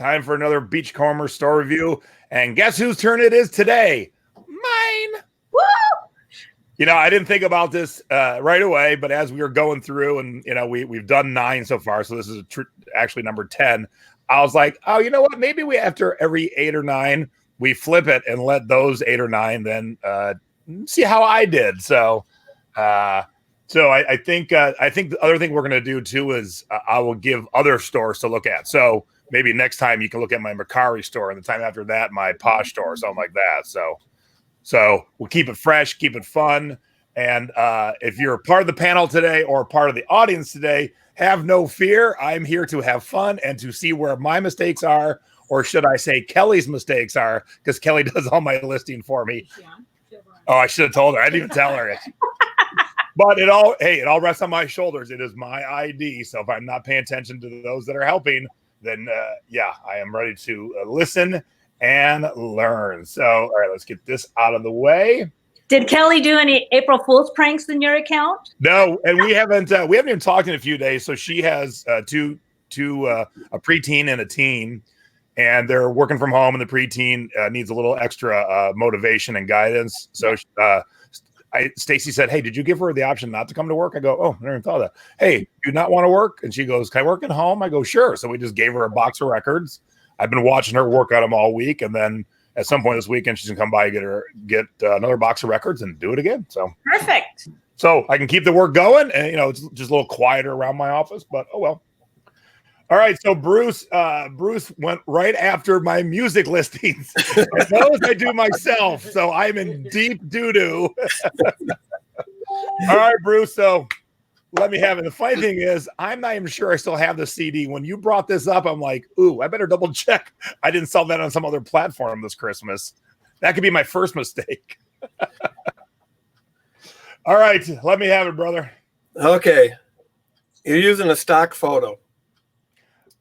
time for another Beachcomber store review. And guess whose turn it is today? Mine. Woo! You know, I didn't think about this right away, but as we were going through, and you know, we've done 9 so far, so this is actually number 10. I was like, oh, you know what? Maybe we, after every 8 or 9, we flip it and let those 8 or 9 then see how I did. So, I think the other thing we're going to do too is I will give other stores to look at. So maybe next time you can look at my Mercari store, and the time after that my Posh store, or something like that. So we'll keep it fresh, keep it fun. And if you're a part of the panel today or part of the audience today, have no fear. I'm here to have fun and to see where my mistakes are, or should I say Kelly's mistakes are, because Kelly does all my listing for me. Oh, I should have told her. I didn't even tell her it. But it all rests on my shoulders. It is my ID. So if I'm not paying attention to those that are helping, then I am ready to listen and learn. So, all right, let's get this out of the way. Did Kelly do any April Fool's pranks in your account? No, and we haven't even talked in a few days. So she has a preteen and a teen, and they're working from home, and the preteen needs a little extra motivation and guidance. So Stacy said, hey, did you give her the option not to come to work? I go, oh, I never even thought of that. Hey, do you not want to work? And she goes, can I work at home? I go, sure. So we just gave her a box of records. I've been watching her work on them all week. And then at some point this weekend, she's going to come by and get another box of records and do it again. So perfect. So I can keep the work going. And, you know, it's just a little quieter around my office, but oh, well. All right, so Bruce went right after my music listings. And those I do myself, so I'm in deep doo-doo. All right, Bruce, so let me have it. The funny thing is, I'm not even sure I still have the CD. When you brought this up, I'm like, ooh, I better double check. I didn't sell that on some other platform this Christmas. That could be my first mistake. All right, let me have it, brother. Okay. You're using a stock photo.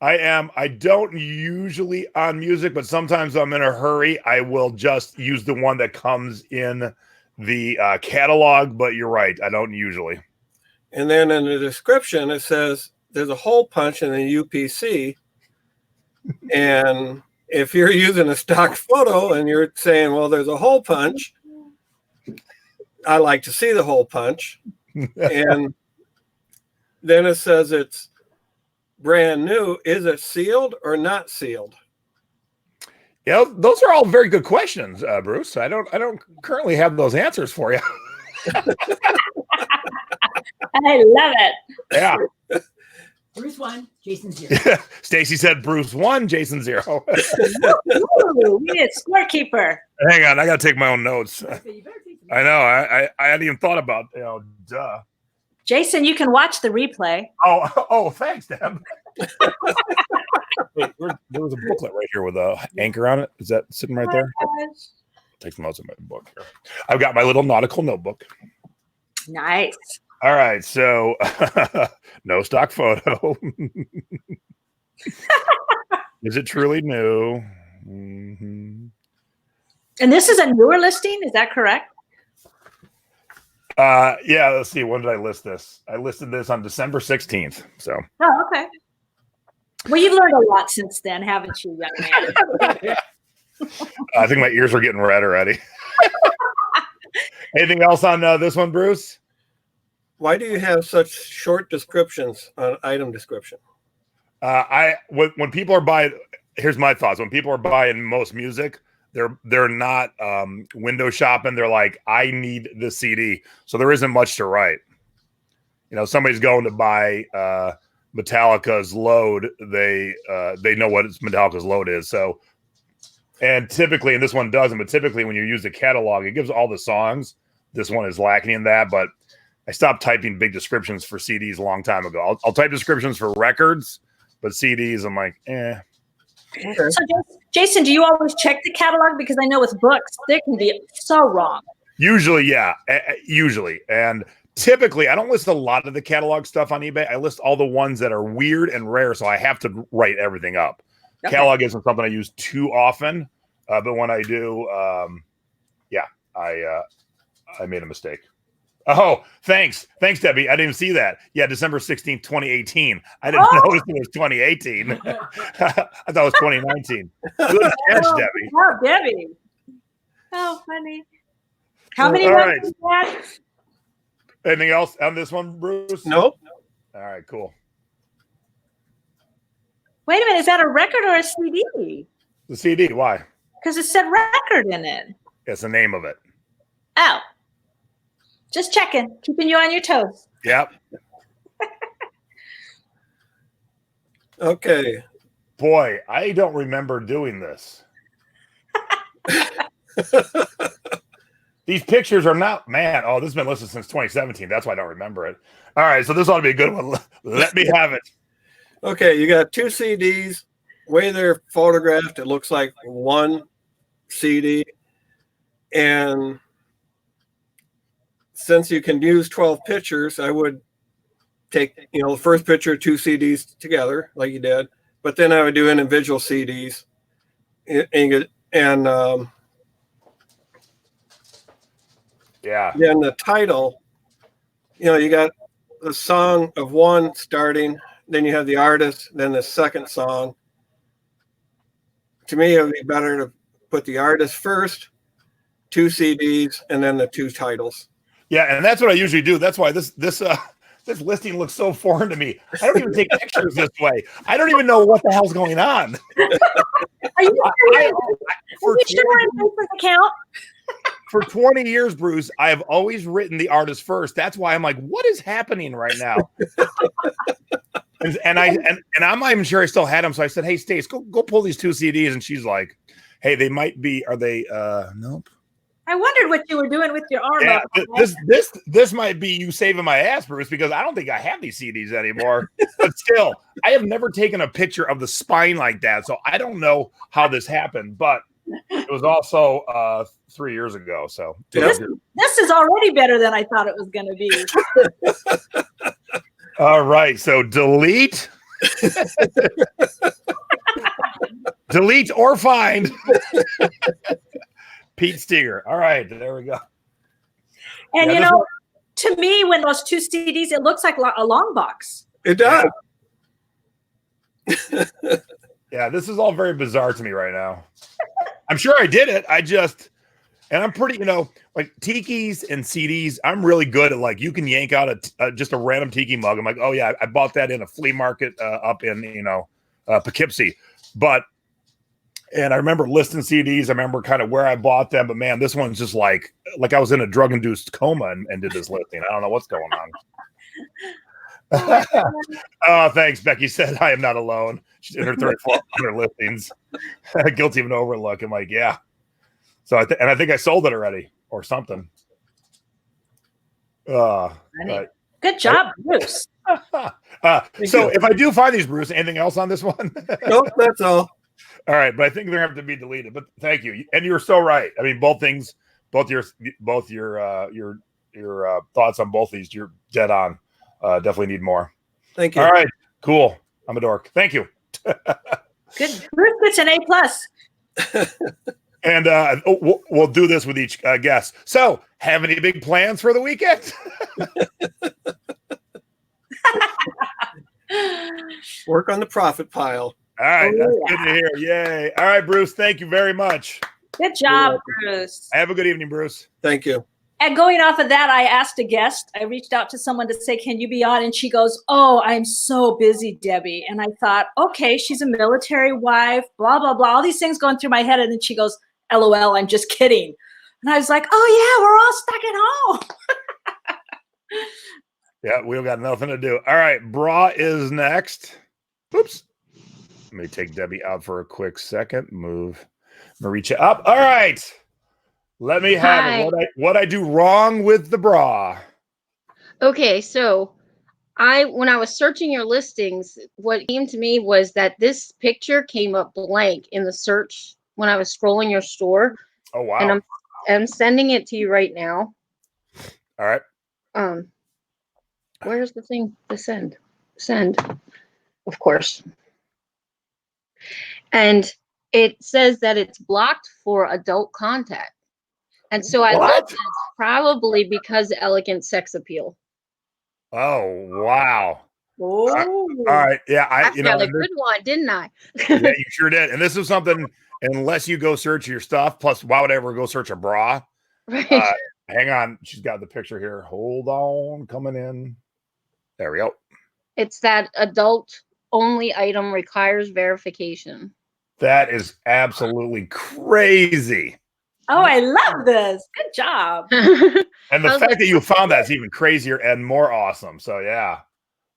I am. I don't usually on music, but sometimes I'm in a hurry. I will just use the one that comes in the catalog, but you're right. I don't usually. And then in the description, it says there's a hole punch in the UPC. And if you're using a stock photo and you're saying, well, there's a hole punch, I like to see the hole punch. And then it says it's brand new. Is it sealed or not sealed? Yeah, those are all very good questions, Bruce. I don't currently have those answers for you. I love it. Yeah. Bruce 1, Jason 0. Stacy said Bruce 1, Jason 0. Ooh, we need a scorekeeper. Hang on, I gotta take my own notes. I know. I hadn't even thought about, duh. Jason, you can watch the replay. Oh, thanks, Deb. Wait, there was a booklet right here with a anchor on it. Is that sitting right there? Take some notes in my book here. I've got my little nautical notebook. Nice. All right, so no stock photo. Is it truly new? Mm-hmm. And this is a newer listing, is that correct? Yeah, let's see. When did I list this? I listed this on December 16th. So. Oh, okay. Well, you've learned a lot since then, haven't you, young man? I think my ears are getting red already. Anything else on this one, Bruce? Why do you have such short descriptions on item description? When people are buying, here's my thoughts. When people are buying most music, they're not window shopping. They're like, I need the CD. So there isn't much to write. You know, somebody's going to buy Metallica's Load. They know what Metallica's Load is. So, and typically, and this one doesn't, but typically when you use the catalog, it gives all the songs. This one is lacking in that, but I stopped typing big descriptions for CDs a long time ago. I'll type descriptions for records, but CDs, I'm like, eh. Okay. So, Jason, do you always check the catalog? Because I know with books, they can be so wrong. Usually, yeah. Usually. And typically, I don't list a lot of the catalog stuff on eBay. I list all the ones that are weird and rare, so I have to write everything up. Okay. Catalog isn't something I use too often, but when I do, I made a mistake. Oh, thanks, Debbie. I didn't even see that. Yeah, December 16th, 2018. I didn't notice it was 2018. I thought it was 2019. Good catch, Debbie. Oh, Debbie. Oh, funny. How many All ones right. did you have? Anything else on this one, Bruce? Nope. All right, cool. Wait a minute. Is that a record or a CD? The CD. Why? Because it said record in it. It's the name of it. Oh. Just checking. Keeping you on your toes. Yep. Okay. Boy, I don't remember doing this. These pictures are not, man. Oh, this has been listed since 2017. That's why I don't remember it. All right, so this ought to be a good one. Let me have it. Okay, you got 2 CDs. Way they're photographed, it looks like one CD. And since you can use 12 pictures, I would take, the first picture, 2 CDs together, like you did. But then I would do individual CDs. And Yeah. then the title, you got the song of one starting, then you have the artist, then the second song. To me, it would be better to put the artist first, 2 CDs, and then the 2 titles. Yeah, and that's what I usually do. That's why this listing looks so foreign to me. I don't even take pictures this way. I don't even know what the hell's going on. Are you sure you're in Facebook account? For 20 years, Bruce, I have always written the artist first. That's why I'm like, what is happening right now? and I'm not even sure I still had them. So I said, hey, Stace, go pull these 2 CDs. And she's like, hey, they might be, are they, nope. I wondered what you were doing with your arm. Yeah, this might be you saving my ass, Bruce, because I don't think I have these CDs anymore. But still, I have never taken a picture of the spine like that. So I don't know how this happened, but it was also 3 years ago. So this is already better than I thought it was going to be. All right. So delete. Delete or find. Pete Steger. All right. There we go. And, to me, when those 2 CDs, it looks like a long box. It does. Yeah, this is all very bizarre to me right now. I'm sure I did it. And I'm pretty, like tiki's and CDs. I'm really good at like, you can yank out just a random tiki mug. I'm like, oh yeah, I bought that in a flea market up in, Poughkeepsie. And I remember listing CDs. I remember kind of where I bought them, but man, this one's just like I was in a drug-induced coma and did this listing. I don't know what's going on. Oh, thanks. Becky said, I am not alone. She's in her 3,400 listings. Guilty of an overlook. I'm like, yeah. So I think I sold it already or something. Good job, Bruce. So if I do find these, Bruce, anything else on this one? Nope, that's all. All right, but I think they're going to have to be deleted. But thank you, and you're so right. I mean, both your thoughts on both these, you're dead on. Definitely need more. Thank you. All right, cool. I'm a dork. Thank you. Good. Bruce gets an A+. And we'll do this with each guest. So, have any big plans for the weekend? Work on the profit pile. All right, that's good to hear. Yay. All right, Bruce, thank you very much. Good job, Bruce. Have a good evening, Bruce. Thank you. And going off of that, I asked a guest. I reached out to someone to say, can you be on? And she goes, oh, I'm so busy, Debbie. And I thought, okay, she's a military wife, blah, blah, blah. All these things going through my head. And then she goes, LOL, I'm just kidding. And I was like, oh, yeah, we're all stuck at home. Yeah, we've got nothing to do. All right, Bra is next. Oops. Let me take Debbie out for a quick second. Move Maricha up. All right. Let me have what I do wrong with the bra. Okay, so when I was searching your listings, what came to me was that this picture came up blank in the search when I was scrolling your store. Oh wow. And I'm sending it to you right now. All right. Where's the thing to send? Send, of course. And it says that it's blocked for adult contact. And so I What? looked, and it's probably because of elegant sex appeal. Oh, wow. Oh, All right. Yeah. I You know, found a and this- good one, didn't I? yeah, you sure did. And this is something, unless you go search your stuff, plus, why would I ever go search a bra? Right. Hang on. She's got the picture here. Hold on. Coming in. There we go. It's that adult only item requires verification. That is absolutely crazy. oh, I love this. Good job. And the I was fact like, that you found that is even crazier and more awesome. So, yeah.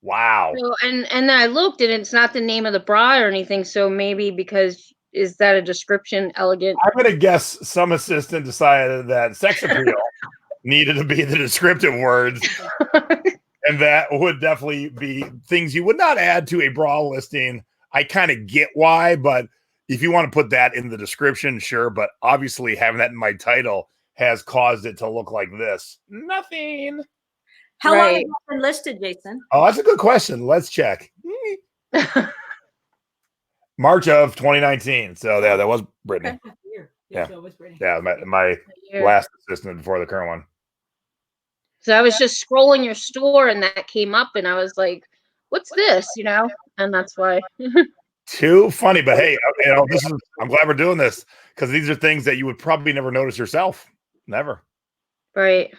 Wow. So, and then I looked, and it's not the name of the bra or anything. So maybe because is that a description? Elegant. I'm going to guess some assistant decided that sex appeal needed to be the descriptive words. And that would definitely be things you would not add to a bra listing. I kind of get why, but if you want to put that in the description, sure. But obviously having that in my title has caused it to look like this. Nothing. How long has Right. it been listed, Jason? Oh, that's a good question. Let's check. March of 2019. So yeah, that was Brittany. Here. Yeah. So it was pretty. Yeah, my last assistant before the current one. So I was just scrolling your store, and that came up, and I was like, "What's this?" You know, and that's why. Too funny, but hey, you know, this is. I'm glad we're doing this because these are things that you would probably never notice yourself. Never. Right.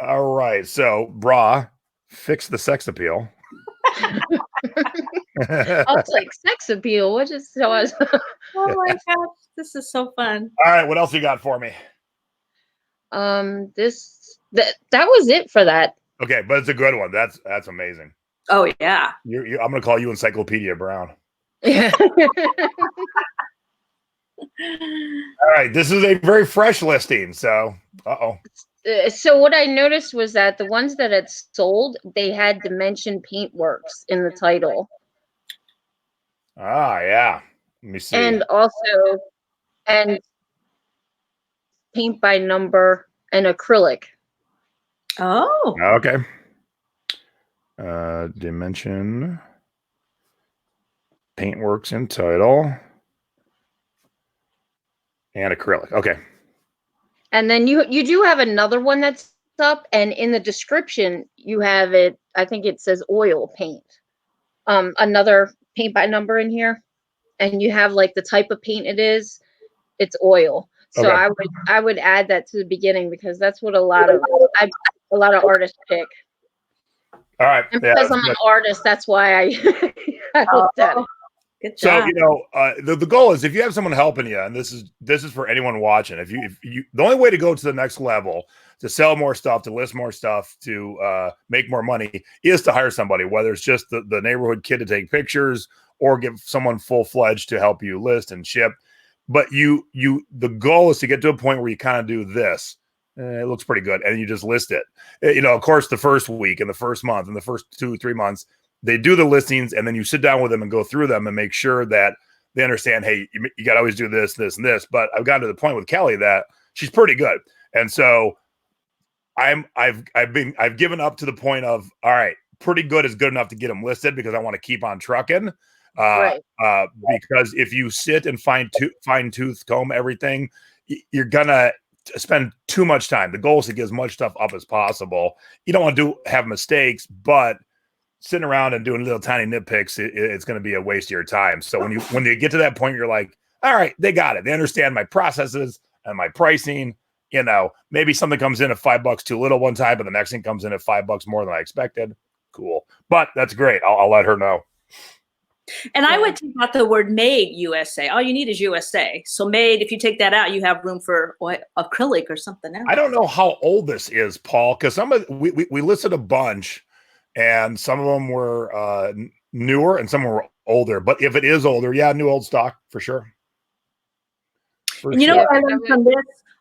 All right. So, bra, fix the sex appeal. I was like, sex appeal. What is so? I was, Oh my gosh, this is so fun. All right. What else you got for me? that was it for that. Okay, but it's a good one. That's amazing. Oh yeah. I'm going to call you Encyclopedia Brown. Yeah. All right. This is a very fresh listing. So, So what I noticed was that the ones that had sold, they had Dimension Paintworks in the title, yeah. Let me see. and also and paint by number and acrylic. Oh. Okay. Dimension Paintworks in title and acrylic. Okay. And then you do have another one that's up, and in the description you have it. I think it says oil paint. Another paint by number in here, and you have like the type of paint it is. It's oil. So Okay. I would add that to the beginning because that's what a lot of artists pick. All right. And Yeah, because that's I'm good. an artist, that's why I looked at it. Good So job. you know, the goal is if you have someone helping you, and this is for anyone watching. If you the only way to go to the next level, to sell more stuff, to list more stuff, to make more money, is to hire somebody. Whether it's just the neighborhood kid to take pictures, or give someone full-fledged to help you list and ship. But the goal is to get to a point where you kind of do this. It looks pretty good, and you just list it. You know, of course, the first week and the first month and the first 2-3 months. They do the listings, and then you sit down with them and go through them and make sure that they understand, hey, you got to always do this, this, and this. But I've gotten to the point with Kelly that she's pretty good. And so I've given up to the point of, all right, pretty good is good enough to get them listed because I want to keep on trucking. Right. Because if you sit and fine tooth comb everything, you're going to spend too much time. The goal is to get as much stuff up as possible. You don't want to have mistakes, but sitting around and doing little tiny nitpicks, it's going to be a waste of your time. So when you get to that point, you're like, all right, they got it. They understand my processes and my pricing. You know, maybe something comes in at $5 too little one time, but the next thing comes in at $5 more than I expected. Cool. But that's great. I'll let her know. And I would take out the word made USA. All you need is USA. So made, if you take that out, you have room for acrylic or something else. I don't know how old this is, Paul, because we listed a bunch. And some of them were newer and some were older. But if it is older, yeah, new old stock for sure. And you know what I learned from this?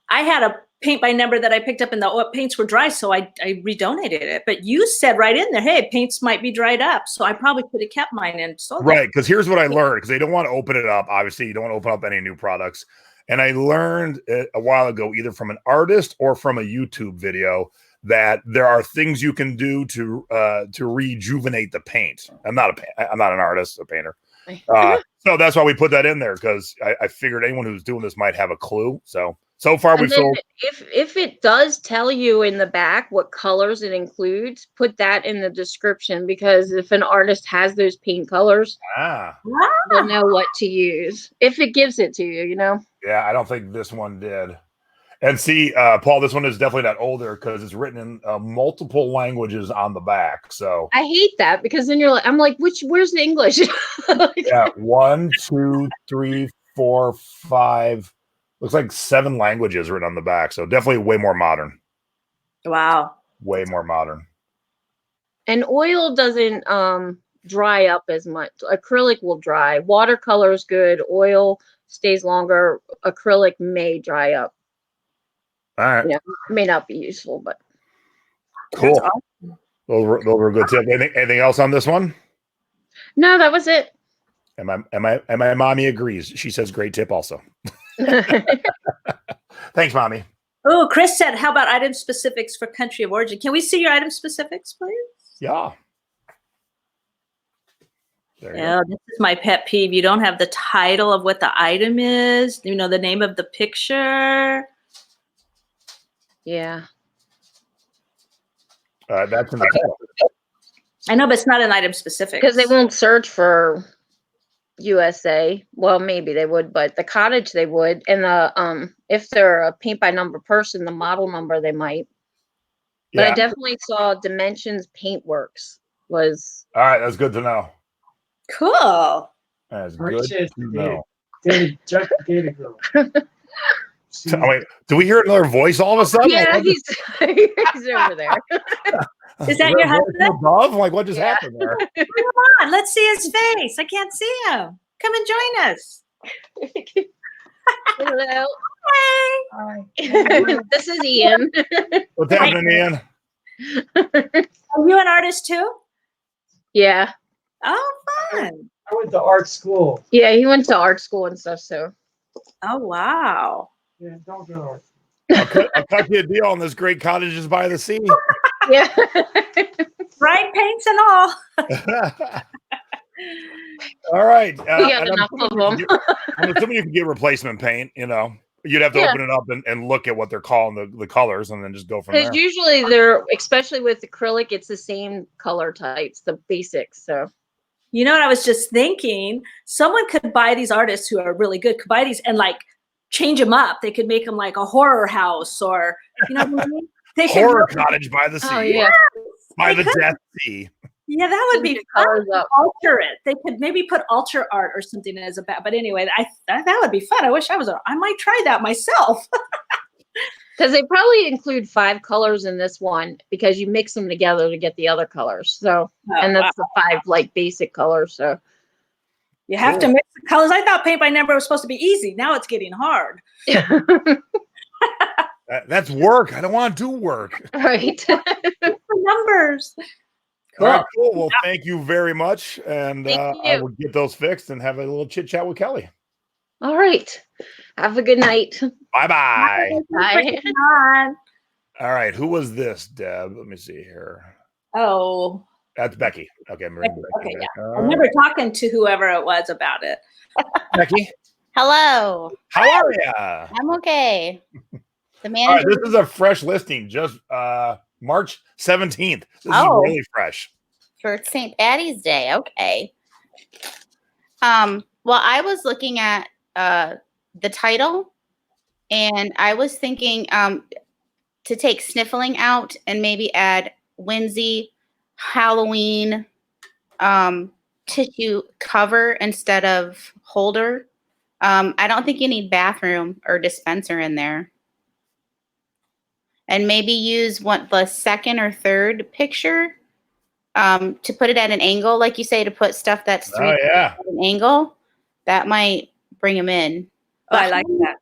I had a paint by number that I picked up and the paints were dry, so I redonated it. But you said right in there, hey, paints might be dried up. So I probably could have kept mine and sold Right, because here's what I learned, because they don't want to open it up. Obviously, you don't want to open up any new products. And I learned a while ago, either from an artist or from a YouTube video, that there are things you can do to rejuvenate the paint. I'm not an artist, a painter. So that's why we put that in there, because I figured anyone who's doing this might have a clue. So So far, And we've then sold. if it does tell you in the back what colors it includes, put that in the description, because if an artist has those paint colors, Ah, they'll know what to use if it gives it to you, you know. yeah, I don't think this one did. And see, Paul, this one is definitely not older because it's written in multiple languages on the back. So I hate that because then you're like, I'm like, where's the English? Like, yeah, 1, 2, 3, 4, 5. Looks like 7 languages written on the back. So definitely way more modern. Wow. Way more modern. and oil doesn't dry up as much. Acrylic will dry. Watercolor is good. Oil stays longer. Acrylic may dry up. All right. Yeah, may not be useful, but Cool. That's Those were good tips. Anything else on this one? no, that was it. And my mommy agrees. She says great tip also. Thanks, mommy. Oh, Chris said, how about item specifics for country of origin? Can we see your item specifics, please? Yeah. There you Yeah, this is my pet peeve. You don't have the title of what the item is, you know, the name of the picture. Yeah. go. That's in the title. I know, but it's not an item specific. Because they won't search for USA. Well, maybe they would, but the cottage they would. And the if they're a paint by number person, the model number they might. But Yeah. I definitely saw Dimensions Paintworks was All right. That's good to know. Cool. That's Great good shit, to know. David, Jack David girl. Oh, wait, do we hear another voice all of a sudden? yeah, Like, he's he's over there. Is that your there a voice husband? Above? Like, what just Yeah. happened there? Come on, let's see his face. I can't see him. Come and join us. Hello. Hey. This is Ian. What's happening, Ian? Are you an artist too? Yeah. Oh, fun. I went to art school. Yeah, he went to art school and stuff, so Oh, wow. Yeah, don't go to art. I'll cut you a deal on this great cottages by the sea. yeah. Bright paints and all. All right. We got and enough of them. I'm assuming you can get replacement paint, you know. You'd have to Yeah. open it up and look at what they're calling the colors and then just go from there. Because usually they're, especially with acrylic, it's the same color types, the basics. So You know what I was just thinking? Someone could buy these artists who are really good, could buy these and like change them up. They could make them like a horror house or, you know what I mean? They could Horror really- cottage by the sea. oh yeah, By They the could. Death Sea. Yeah, that would be the fun. colors up. Alter it. They could maybe put altar art or something as a bat. But anyway, that would be fun. I wish I was. I might try that myself. Because they probably include 5 colors in this one because you mix them together to get the other colors. So and that's the 5 like basic colors. So You have to mix the colors. I thought paint by number was supposed to be easy. Now it's getting hard. That's work. I don't want to do work. right. The numbers. All right, cool. Well, thank you very much. And Thank I you. will get those fixed and have a little chit chat with Kelly. All right. Have a good night. Bye-bye. Bye. On. All right. Who was this, Deb? Let me see here. Oh, That's Becky. Okay. I'm bringing Becky okay, back. I All right. remember talking to whoever it was about it. Becky, Hello. how are you? I'm okay. The All right. manager. This is a fresh listing, just March 17th. This Oh. is really fresh. For St. Patty's Day. Okay. Well, I was looking at the title and I was thinking to take sniffling out and maybe add whimsy, Halloween, tissue cover instead of holder. I don't think you need bathroom or dispenser in there. And maybe use the second or third picture to put it at an angle, like you say, to put stuff that's Oh, yeah. at an angle. That might bring them in. Oh, I like that.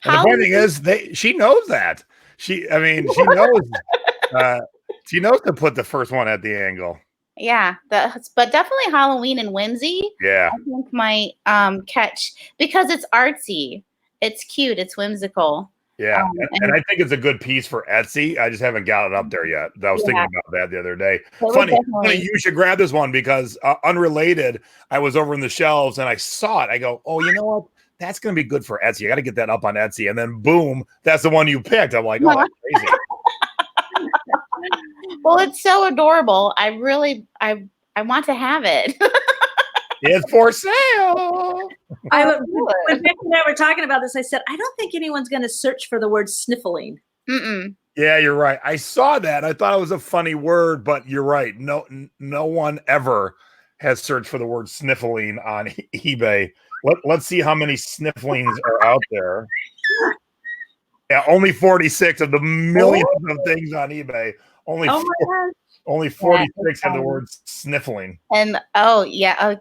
And the funny thing is, she knows that. She knows. She knows to put the first one at the angle. Yeah, but definitely Halloween and whimsy. Yeah. I think might catch because it's artsy, it's cute, it's whimsical. Yeah, and I think it's a good piece for Etsy. I just haven't got it up there yet. I was thinking about that the other day. would Funny, definitely- you should grab this one because unrelated. I was over in the shelves and I saw it. I go, oh, you know what? that's going to be good for Etsy. I got to get that up on Etsy. And then boom, that's the one you picked. I'm like, oh, that's crazy. Well, it's so adorable. I want to have it. It's for sale. When Becky and I were talking about this, I said, I don't think anyone's going to search for the word sniffling. Mm-mm. Yeah, you're right. I saw that. I thought it was a funny word, but you're right. No one ever has searched for the word sniffling on eBay. Let's see how many snifflings are out there. Yeah, only 46 of the millions of things on eBay. Only 46 have the word sniffling. And yeah,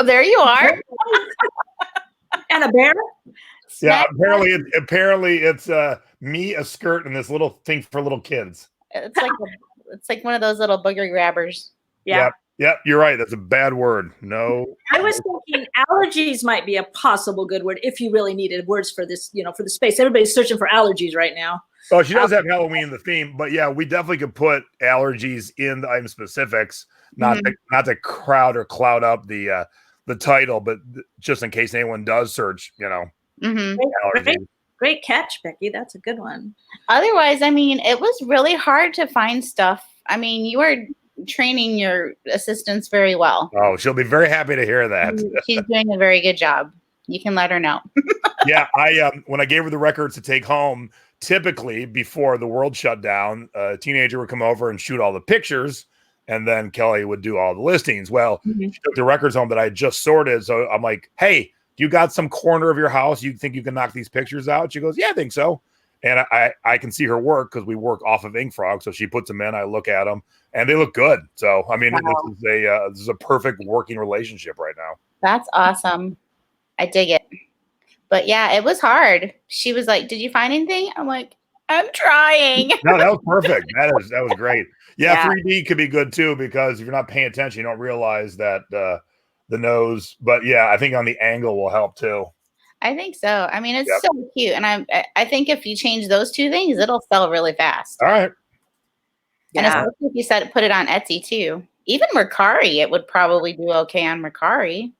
there you are. And a bear? Yeah, apparently it's me, a skirt, and this little thing for little kids. It's like one of those little booger grabbers. Yeah. Yep, you're right. That's a bad word. No. I was thinking allergies might be a possible good word if you really needed words for this, for the space. Everybody's searching for allergies right now. Oh, she does have Halloween in the theme, but yeah, we definitely could put allergies in the item specifics, not to crowd or cloud up the title, but just in case anyone does search, allergies. Great catch, Becky. That's a good one. Otherwise, I mean, it was really hard to find stuff. I mean, you were training your assistants very well. Oh, she'll be very happy to hear that. She's doing a very good job. You can let her know. Yeah, when I gave her the records to take home, typically before the world shut down, a teenager would come over and shoot all the pictures, and then Kelly would do all the listings. Well, she took the records home that I had just sorted, so I'm like, hey, you got some corner of your house you think you can knock these pictures out? She goes, yeah, I think so. And I can see her work because we work off of InkFrog. So she puts them in, I look at them, and they look good. So, I mean, this is a perfect working relationship right now. That's awesome. I dig it. But yeah, it was hard. She was like, did you find anything? I'm like, I'm trying. No, that was perfect. That was great. Yeah, 3D could be good too, because if you're not paying attention, you don't realize that the nose. But yeah, I think on the angle will help too. I think so. I mean, it's so cute. And I think if you change those two things, it'll sell really fast. All right. And especially if you put it on Etsy too. Even Mercari, it would probably do okay on Mercari.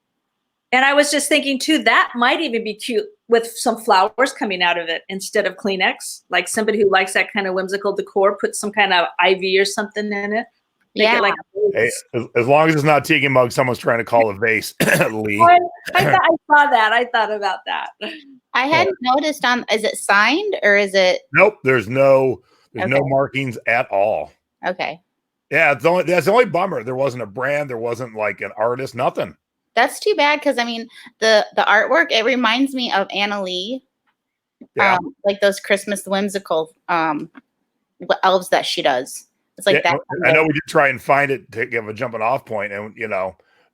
And I was just thinking too, that might even be cute with some flowers coming out of it instead of Kleenex. Like somebody who likes that kind of whimsical decor, put some kind of ivy or something in it. Make it like hey, as long as it's not tiki mug, someone's trying to call a vase. Lee. I saw that. I thought about that. I hadn't noticed is it signed or is it? Nope. There's no markings at all. Okay. Yeah, that's the only bummer. There wasn't a brand. There wasn't like an artist. Nothing. That's too bad because I mean the artwork, it reminds me of Anna Lee. Yeah. Like those Christmas whimsical elves that she does. It's like that. I know we did try and find it to give a jumping off point, and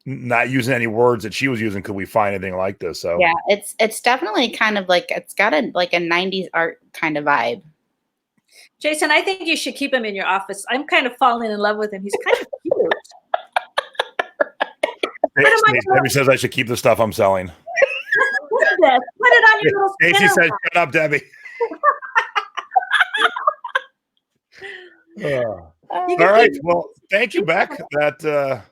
not using any words that she was using. Could we find anything like this? So yeah, it's definitely kind of like it's got a 90s art kind of vibe. Jason, I think you should keep him in your office. I'm kind of falling in love with him. He's kind of cute. Debbie says I should keep the stuff I'm selling. Put it on your little Stacy says, "Shut up, Debbie." All right. Well, thank you, Beck. That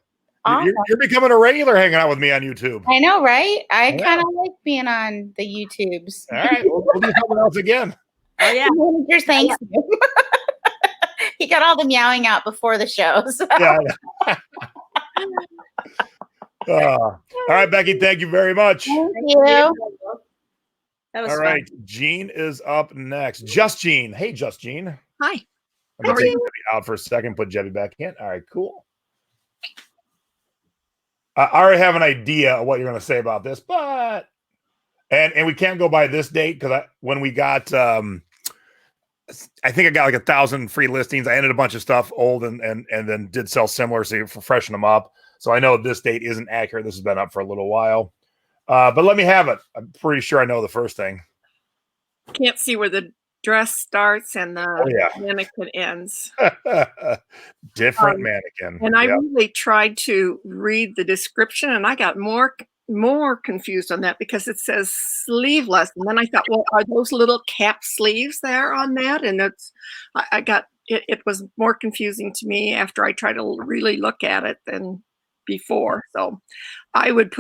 you're becoming a regular hanging out with me on YouTube. I know, right? I kind of like being on the YouTubes. All right, we'll do something else again. Oh yeah, manager thanks you. He got all the meowing out before the show. So. Yeah. All right, Becky. Thank you very much. Thank you. All right, Jean is up next. Just Jean. Hey, Just Jean. Hi. Let me take Debbie out for a second. Put Debbie back in. All right, cool. I already have an idea of what you're going to say about this, but and we can't go by this date because when we got, I think I got like 1,000 free listings. I ended a bunch of stuff old and then did sell similar, so you freshen them up. So I know this date isn't accurate. This has been up for a little while, but let me have it. I'm pretty sure I know the first thing. Can't see where the dress starts and the mannequin ends. Different mannequin. And I really tried to read the description, and I got more confused on that because it says sleeveless, and then I thought, well, are those little cap sleeves there on that? And I got it was more confusing to me after I tried to really look at it than before. So I would,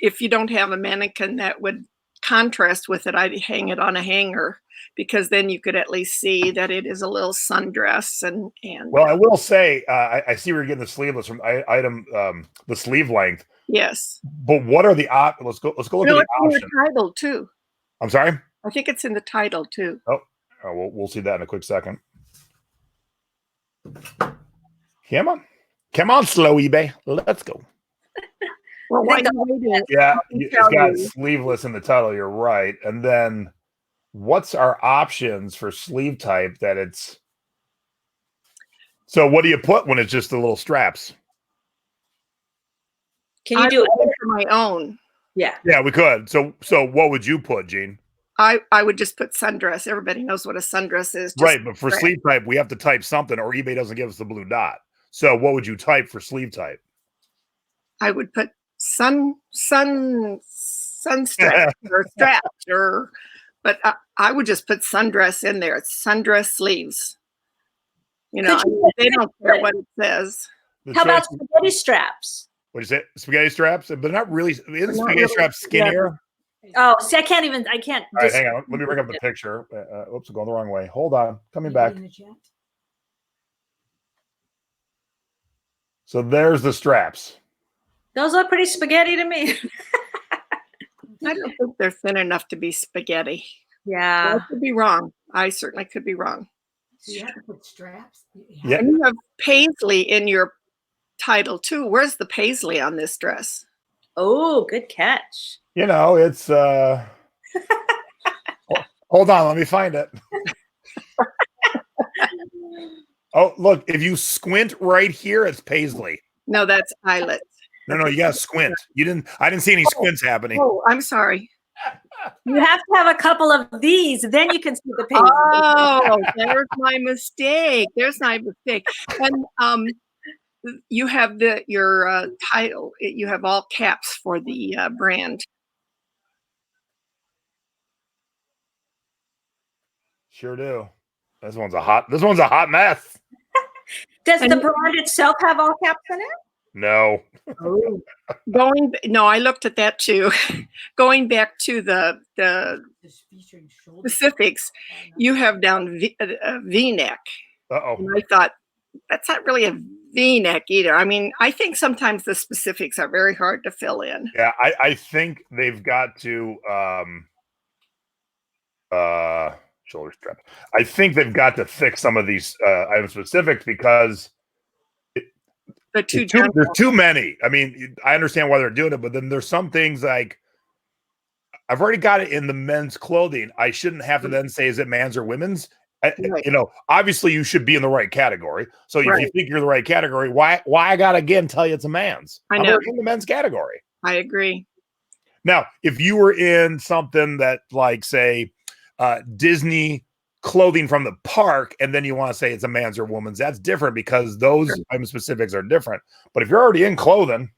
if you don't have a mannequin that would contrast with it, I'd hang it on a hanger, because then you could at least see that it is a little sundress. And Well, I will say, I see we're getting the sleeveless from item, the sleeve length. yes. But what are the let's go look No, at it's the in the options. title too. I'm sorry. I think it's in the title too. We'll see that in a quick second. Come on, slow eBay. Let's go. Well, why do we do it? Yeah, can it's tell got you. sleeveless in the title. You're right. And then, what's our options for sleeve type that it's? So, what do you put when it's just the little straps? Can you I do would it? go for my own. Yeah. Yeah, we could. So what would you put, Gene? I would just put sundress. Everybody knows what a sundress is. Just Right, but for strap. sleeve type, we have to type something, or eBay doesn't give us the blue dot. So, what would you type for sleeve type? I would put sunstrap or strapped, but I would just put sundress in there. It's sundress sleeves. You know, Could you they don't care what it says. The How about choice- spaghetti straps? what is it? Spaghetti straps, but not really. Isn't Not spaghetti really. straps skinnier? Oh, see, I can't. All right, hang on. Let me bring up the picture. Oops, I'm going the wrong way. Hold on. Coming back. In the chat. So there's the straps. Those look pretty spaghetti to me. I don't think they're thin enough to be spaghetti. Yeah. I could be wrong. I certainly could be wrong. So you have to put straps. Yeah. And you have paisley in your title too. Where's the paisley on this dress? Oh, good catch. You know, it's hold on, let me find it. Oh, look, if you squint right here, it's paisley. No, that's eyelet. No, you gotta squint. I didn't see any squints happening. Oh, I'm sorry. You have to have a couple of these, then you can see the paisley. Oh, there's my mistake. There's my mistake. And you have your title. You have all caps for the brand. Sure do. This one's a hot mess. Does And- the brand itself have all caps in it? No. No, I looked at that too. Going back to the Just featuring shoulder. specifics, you have down V-neck. Uh-oh. And I thought, that's not really a V-neck either. I mean, I think sometimes the specifics are very hard to fill in. Yeah, I think they've got to shoulder strap. I think they've got to fix some of these item specifics because The two there's too many. I mean, I understand why they're doing it, but then there's some things like I've already got it in the men's clothing. I shouldn't have to then say, is it man's or women's? Right. You know, obviously you should be in the right category. So if you Right. think you're in the right category, why I gotta again tell you it's a man's? I I'm know. already in the men's category. I agree. Now, if you were in something that, like, say, Disney clothing from the park, and then you want to say it's a man's or woman's, that's different because those Sure. item specifics are different. But if you're already in clothing,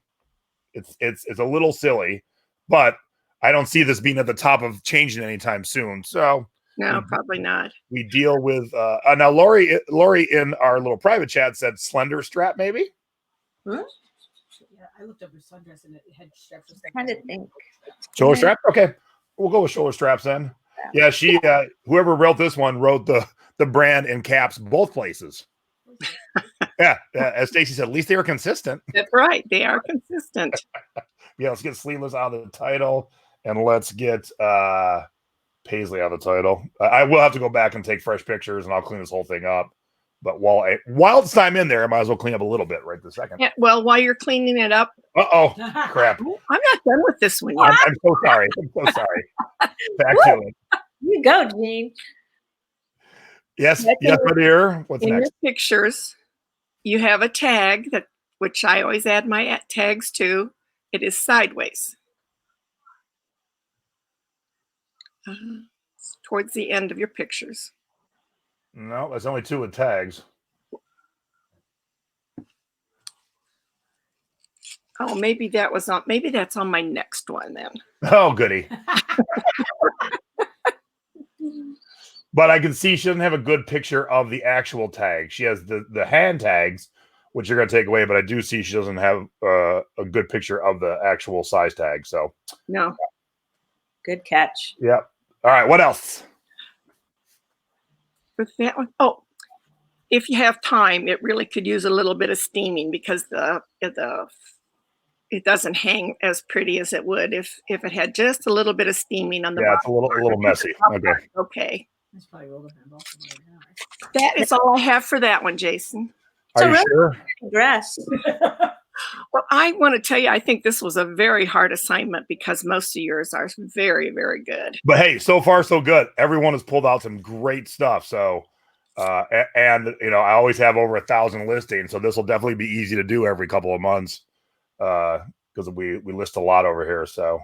it's a little silly. But I don't see this being at the top of changing anytime soon. So No, probably not. we deal with now. Lori in our little private chat said slender strap, maybe. Yeah, I looked up her sundress and it had straps. just like Trying to that. think. Shoulder strap. Okay, we'll go with shoulder straps then. Yeah, she whoever wrote this one wrote the brand in caps both places. Yeah, as Stacy said, at least they were consistent. That's right. They are consistent. Yeah, let's get sleeveless out of the title, and let's get paisley out of the title. I will have to go back and take fresh pictures, and I'll clean this whole thing up. But while it's time in there, I might as well clean up a little bit right this second. Yeah, well, while you're cleaning it up, Uh-oh, crap. I'm not done with this one yet. I'm so sorry. I'm so sorry. Back to it. You go, Gene. Yes, Back yes, in- my dear. What's In next? your pictures, you have a tag which I always add my tags to. It is sideways. It's towards the end of your pictures. No, that's only two with tags. Oh, maybe that's on my next one then. Oh, goody. But I can see she doesn't have a good picture of the actual tag. She has the hand tags, which you're going to take away. But I do see she doesn't have a good picture of the actual size tag. So, No. Good catch. yep. All right. What else? With that one, oh, if you have time, it really could use a little bit of steaming because it doesn't hang as pretty as it would if it had just a little bit of steaming on the Yeah, it's bottom. a little messy. Okay. Okay. That's probably rolled up in Boston right now. That is all I have for that one, Jason. Are you So sure? Dress. Well, I want to tell you, I think this was a very hard assignment because most of yours are very, very good. But hey, so far so good. Everyone has pulled out some great stuff. So, and you know, I always have over 1,000 listings, so this will definitely be easy to do every couple of months because we list a lot over here. So,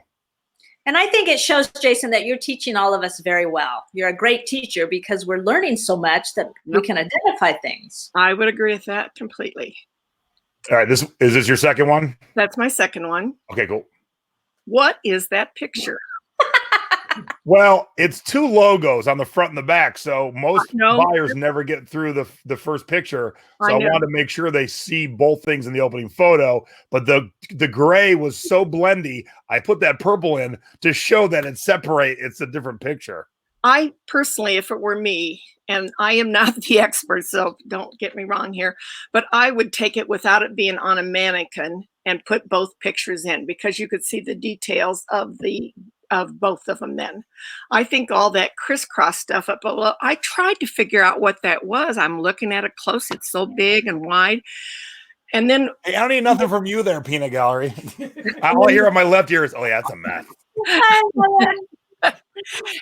And I think it shows, Jason, that you're teaching all of us very well. You're a great teacher because we're learning so much that we can identify things. I would agree with that completely. all right, is this your second one? That's my second one. Okay, cool. What is that picture? Well, it's two logos on the front and the back, so most No. buyers never get through the first picture. So I I know. wanted to make sure they see both things in the opening photo. But the gray was so blendy, I put that purple in to show that it's a different picture. I personally, if it were me, and I am not the expert, so don't get me wrong here, but I would take it without it being on a mannequin and put both pictures in because you could see the details of both of them then. I think all that crisscross stuff up below, I tried to figure out what that was. I'm looking at it close. It's so big and wide. And then Hey, I don't need nothing from you there, Peanut Gallery. All I hear on my left ear is, oh, yeah, that's a mess.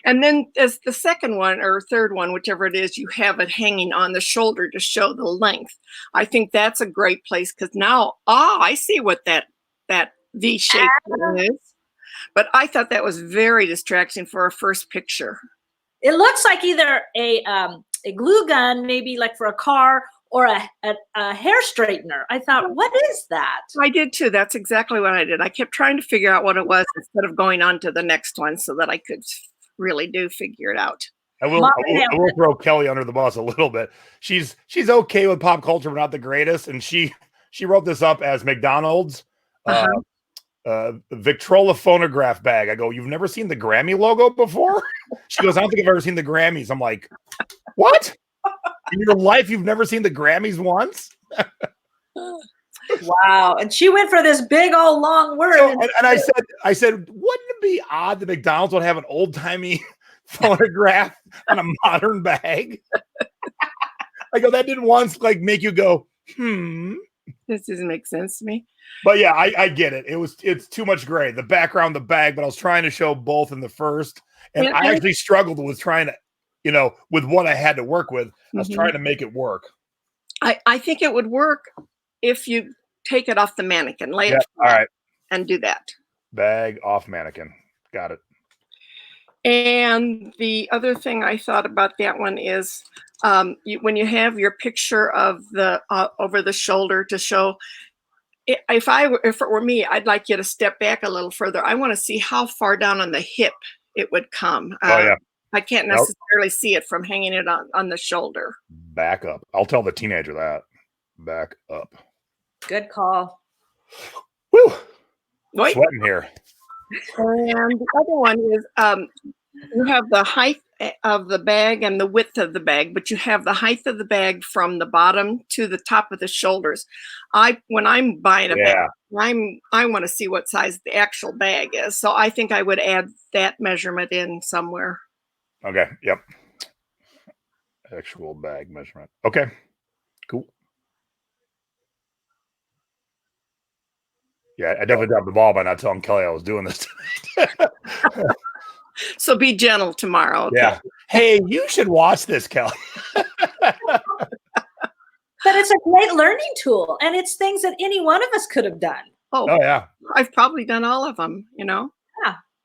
And then as the second one or third one, whichever it is, you have it hanging on the shoulder to show the length. I think that's a great place because now, I see what that V shape is. But I thought that was very distracting for a first picture. It looks like either a glue gun, maybe like for a car, or a hair straightener. I thought, what is that? I did too. That's exactly what I did. I kept trying to figure out what it was instead of going on to the next one so that I could really do figure it out. I will throw Kelly under the bus a little bit. She's okay with pop culture, but not the greatest. And she wrote this up as McDonald's Victrola phonograph bag. I go, you've never seen the Grammy logo before? She goes, I don't think I've ever seen the Grammys. I'm like, what? In your life, you've never seen the Grammys once? Wow. And she went for this big old long word. So, and I said, wouldn't it be odd that McDonald's would have an old timey phonograph on a modern bag? I go, that didn't once make you go, This doesn't make sense to me. But yeah, I get it. It's too much gray. The background, the bag, but I was trying to show both in the first. And Yeah. I actually struggled with trying to, with what I had to work with. I was trying to make it work. I think it would work if you take it off the mannequin, lay it All right. and do that. Bag off mannequin. Got it. And the other thing I thought about that one is when you have your picture of the over the shoulder to show, if it were me, I'd like you to step back a little further. I want to see how far down on the hip it would come. Oh, yeah. I can't necessarily see it from hanging it on the shoulder. Back up. I'll tell the teenager that. Back up. Good call. Woo! Wait. Sweating here. And the other one is you have the height of the bag and the width of the bag, but you have the height of the bag from the bottom to the top of the shoulders. When I'm buying a bag, I want to see what size the actual bag is. So I think I would add that measurement in somewhere. Okay. Yep. Actual bag measurement. Okay. Cool. Yeah, I definitely dropped the ball by not telling Kelly I was doing this. So be gentle tomorrow. Okay? Yeah. Hey, you should watch this, Kelly. But it's a great learning tool, and it's things that any one of us could have done. Oh, yeah. I've probably done all of them,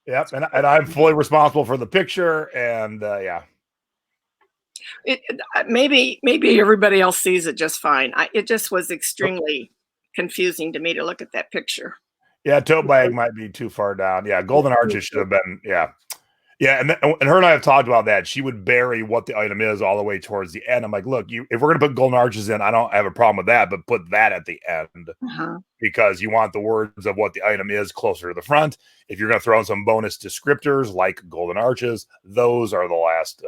Yep. And I'm fully responsible for the picture. And yeah. Maybe everybody else sees it just fine. It just was extremely confusing to me to look at that picture. Yeah, tote bag might be too far down. Yeah, golden arches should have been. Yeah. Yeah, and her and I have talked about that. She would bury what the item is all the way towards the end. I'm like, look, if we're gonna put golden arches in, I don't have a problem with that, but put that at the end because you want the words of what the item is closer to the front. If you're gonna throw in some bonus descriptors like golden arches, those are the last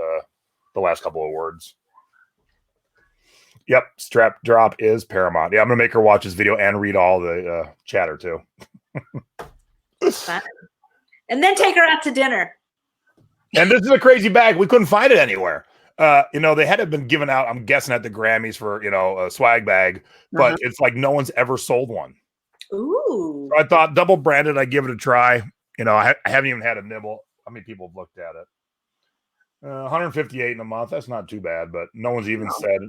couple of words. Yep, strap drop is paramount. Yeah, I'm gonna make her watch this video and read all the chatter too. Fun. And then take her out to dinner. And this is a crazy bag. We couldn't find it anywhere. They had to have been given out, I'm guessing, at the Grammys for, a swag bag, but it's like no one's ever sold one. Ooh. So I thought double branded, I'd give it a try. I haven't even had a nibble. How many people have looked at it? 158 in a month. That's not too bad, but no one's even said,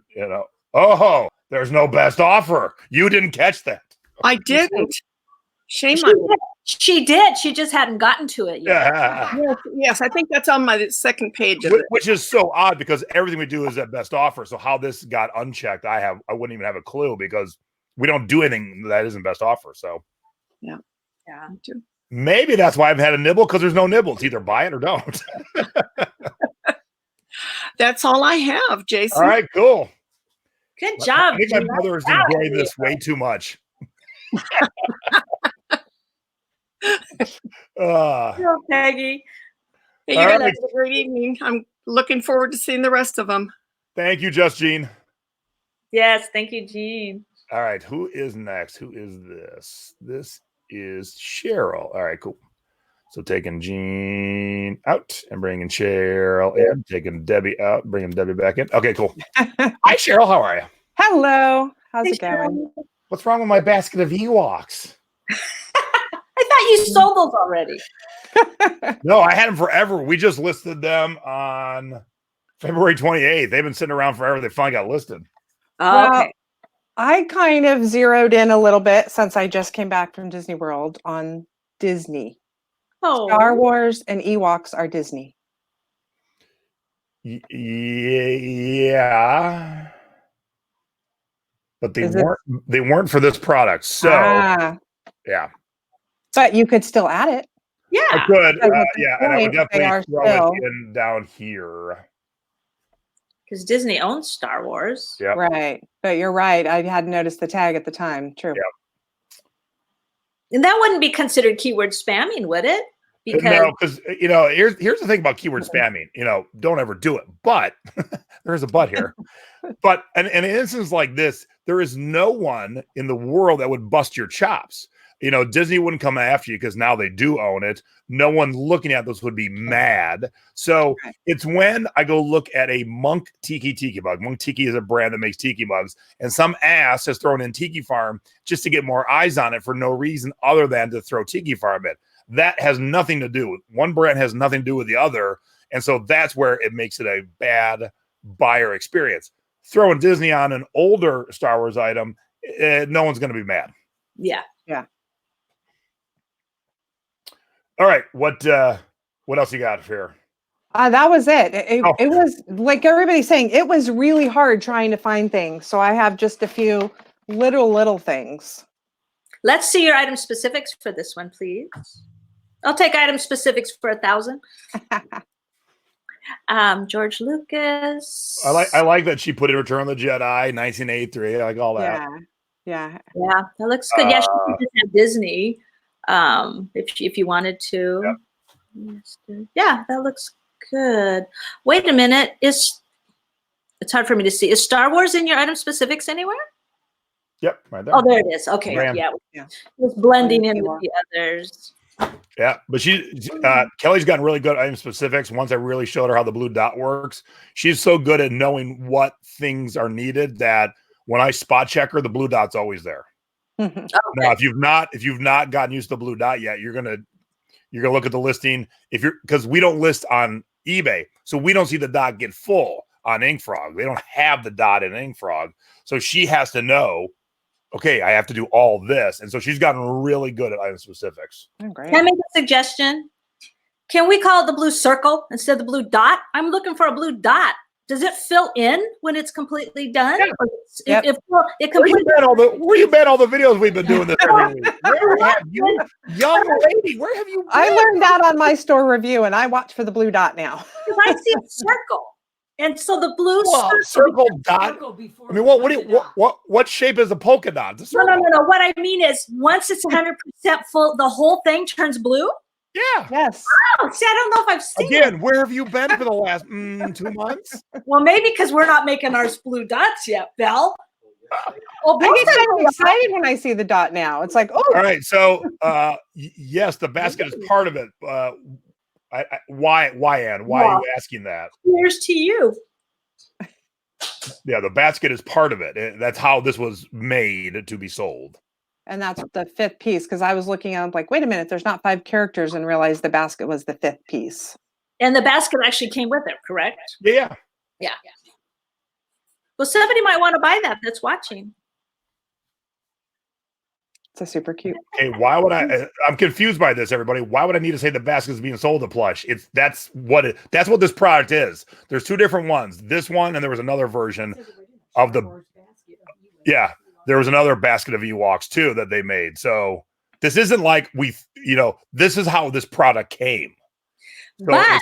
oh, there's no best offer. You didn't catch that. I didn't. Shame on me. She did. She just hadn't gotten to it yet. Yeah. Yes, I think that's on my second page of it. Which is so odd because everything we do is at best offer. So how this got unchecked, I wouldn't even have a clue because we don't do anything that isn't best offer. So Yeah. Me too. maybe that's why I've had a nibble because there's no nibble. It's either buy it or don't. That's all I have, Jason. All right, cool. Good job. I think my Gina. mother is Proud of enjoying you. this way too much. Go, Peggy. Hey, you All guys right. have a great evening. I'm looking forward to seeing the rest of them. Thank you, Justine. Yes, thank you, Jean. All right, who is next? Who is this? This is Cheryl. All right, cool. So taking Jean out and bringing Cheryl in, taking Debbie out, bringing Debbie back in. Okay, cool. Hi, Cheryl. How are you? Hello. How's Hey, it going? Cheryl. What's wrong with my basket of Ewoks? I thought you sold those already. No, I had them forever. We just listed them on February 28th. They've been sitting around forever. They finally got listed. Oh, Well, okay. I kind of zeroed in a little bit since I just came back from Disney World on Disney. Oh, Star Wars and Ewoks are Disney. Yeah. But they Is it- weren't for this product. So yeah. But you could still add it. yeah. I could, Because at this yeah, and I would point, they are definitely throw still- it in down here. Because Disney owns Star Wars. Yeah, Right. But you're right. I hadn't noticed the tag at the time. True. Yeah. And that wouldn't be considered keyword spamming, would it? Because no, because here's the thing about keyword spamming. Don't ever do it. But there is a but here. But in an instance like this, there is no one in the world that would bust your chops. Disney wouldn't come after you because now they do own it. No one looking at this would be mad. So it's when I go look at a Monk Tiki mug. Monk Tiki is a brand that makes tiki mugs, and some ass has thrown in Tiki Farm just to get more eyes on it for no reason other than to throw Tiki Farm in. That has nothing to do with one brand, has nothing to do with the other, and so that's where it makes it a bad buyer experience. Throwing Disney on an older Star Wars item, no one's going to be mad. yeah. All right, what else you got here? That was it. It Oh. was like everybody's saying, it was really hard trying to find things. So I have just a few little things. Let's see your item specifics for this one, please. I'll take item specifics for 1,000. George Lucas. I like that she put in Return of the Jedi, 1983. I like all that. Yeah. Yeah, that looks good. Yeah, she could just have Disney if you wanted to. Yeah, that looks good. Wait a minute. It's hard for me to see. Is Star Wars in your item specifics anywhere? Yep, right there. Oh, there it is. Okay, Ram. yeah. Yeah. It's blending in You with the others. Yeah, but Kelly's gotten really good at item specifics. Once I really showed her how the blue dot works, she's so good at knowing what things are needed that when I spot check her, the blue dot's always there. Okay. Now, if you've not gotten used to the blue dot yet, you're gonna look at the listing because we don't list on eBay, so we don't see the dot get full on InkFrog. They don't have the dot in InkFrog, so she has to know. Okay, I have to do all this, and so she's gotten really good at item specifics. Oh, great. Can I make a suggestion? Can we call it the blue circle instead of the blue dot? I'm looking for a blue dot. does it fill in when it's completely done? Yeah. Or Yep. it Where you completely been all the videos we've been doing this every week? Where have you, young lady? Where have you been? I learned that on my store review, and I watch for the blue dot now. because I see a circle. And so the blue Well, circle dot. Circle before I mean, what it do you, what shape is a polka dot? It's a no, no, circle. no, no. What I mean is once it's 100% full, the whole thing turns blue. Yeah. Yes. Oh, see, I don't know if I've seen Again, where have you been for the last 2 months? it. Well, maybe because we're not making ours blue dots yet, Belle. Well, I get both kind of of them- excited when I see the dot now. It's like, oh, All right. So, yes, the basket is part of it. Why, Ann? Why are you asking that? Here's to you. Yeah, the basket is part of it. That's how this was made to be sold. and that's the fifth piece. Because I was looking at it, like, wait a minute, there's not 5 characters, and realized the basket was the 5th piece. And the basket actually came with it, correct? Yeah. Yeah. Well, somebody might want to buy that that's watching. It's a super cute. Hey, why would I'm confused by this, everybody. Why would I need to say the basket is being sold to plush? That's what this product is. There's 2 different ones. This one, and there was another version of the. Yeah, there was another basket of Ewoks too that they made. So this isn't like this is how this product came. So But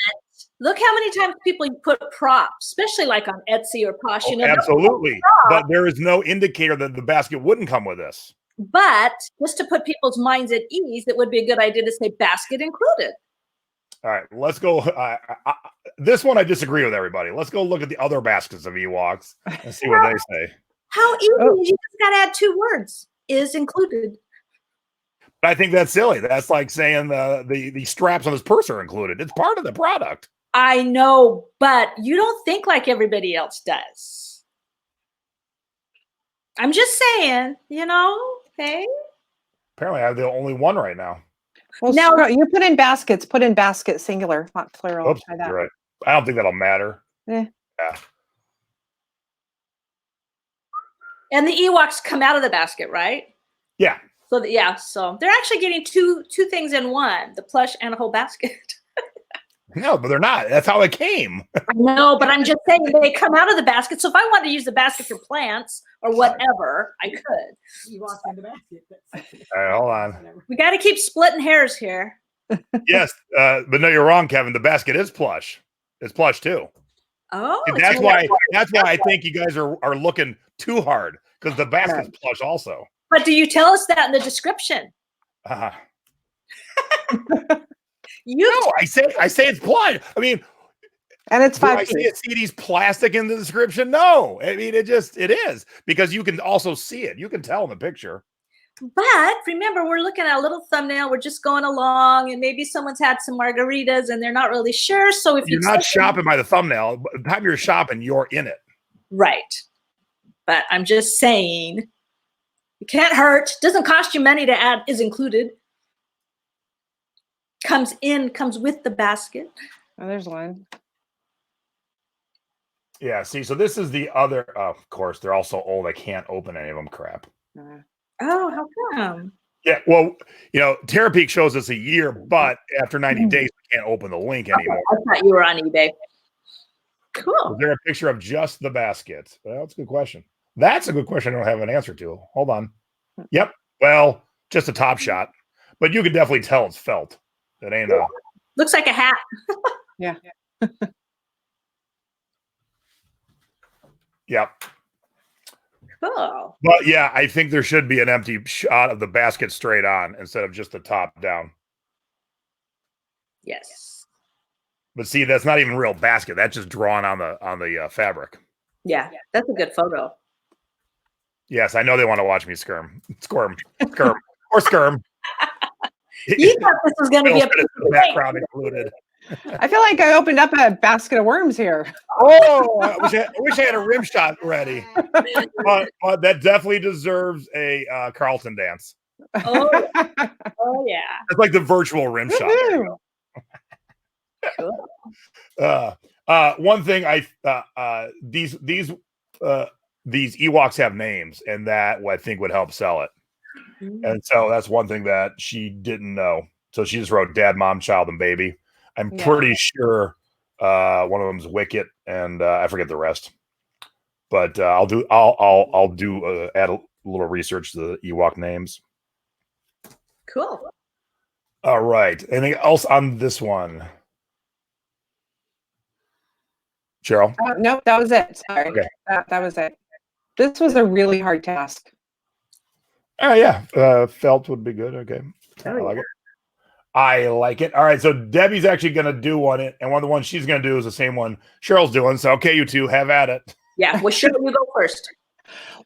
look how many times people put props, especially like on Etsy or Posh. You know, absolutely. But there is no indicator that the basket wouldn't come with this. But just to put people's minds at ease, it would be a good idea to say basket included. All right, let's go. This one I disagree with everybody. Let's go look at the other baskets of Ewoks and see what they say. How easy? Oh. You just got to add 2 words. Is included. But I think that's silly. That's like saying the straps on his purse are included. It's part of the product. I know, but you don't think like everybody else does. I'm just saying, hey. Apparently, I have the only one right now. Well, Now- you put in baskets, put in basket singular, not plural. Oops, Try that. you're right. I don't think that'll matter. Eh. Yeah. And the Ewoks come out of the basket, right? Yeah. So they're actually getting two things in one, the plush and a whole basket. No, but they're not. That's how it came. I know, but I'm just saying they come out of the basket. So if I wanted to use the basket for plants or whatever, I could. You walk in the basket. All right, hold on. We got to keep splitting hairs here. Yes, but no, you're wrong, Kevin. The basket is plush. It's plush too. Oh, And that's why I think you guys are looking too hard, because the basket's plush also. But do you tell us that in the description? No, I say it's plush. I mean, And it's do 5 I piece. see these plastic in the description? No. I mean, it is, because you can also see it. You can tell in the picture. But remember, we're looking at a little thumbnail. We're just going along, and maybe someone's had some margaritas and they're not really sure. So if You're not shopping by the thumbnail. By the time you're shopping, you're in it. right. But I'm just saying, it can't hurt. Doesn't cost you money to add. Is included. Comes with the basket. Oh, there's one. Yeah. See, so this is the other. Of course, they're all so old. I can't open any of them. Crap. Oh, how come? Yeah. Well, Terra Peak shows us a year, but after 90 days, we can't open the link anymore. I thought you were on eBay. Cool. Is there a picture of just the basket? Well, that's a good question. That's a good question I don't have an answer to. Hold on. Yep. Well, just a top shot, but you can definitely tell it's felt. It ain't a. Looks like a hat. Yeah. Yep. Cool. But yeah, I think there should be an empty shot of the basket straight on instead of just the top down. Yes. But see, that's not even real basket. That's just drawn on the fabric. Yeah, that's a good photo. Yes, I know they want to watch me squirm, or skirm. You thought this was going to be a The background included. I feel like I opened up a basket of worms here. Oh, I wish I had a rim shot ready. But that definitely deserves a Carlton dance. Oh, oh yeah. It's like the virtual rim shot. Woohoo. One thing these Ewoks have names, and that I think would help sell it. And so that's one thing that she didn't know. So she just wrote dad, mom, child, and baby. I'm pretty sure One of them's Wicket, and I forget the rest. But I'll do add a little research to the Ewok names. Cool. All right. Anything else on this one? Cheryl? Nope, that was it. Sorry. Okay. That was it. This was a really hard task. Oh yeah. Felt would be good. Okay. I like it. I like it. All right. So Debbie's actually going to do one, and one of the ones she's going to do is the same one Cheryl's doing. So, okay, you two have at it. Yeah. Well, sure, you go first.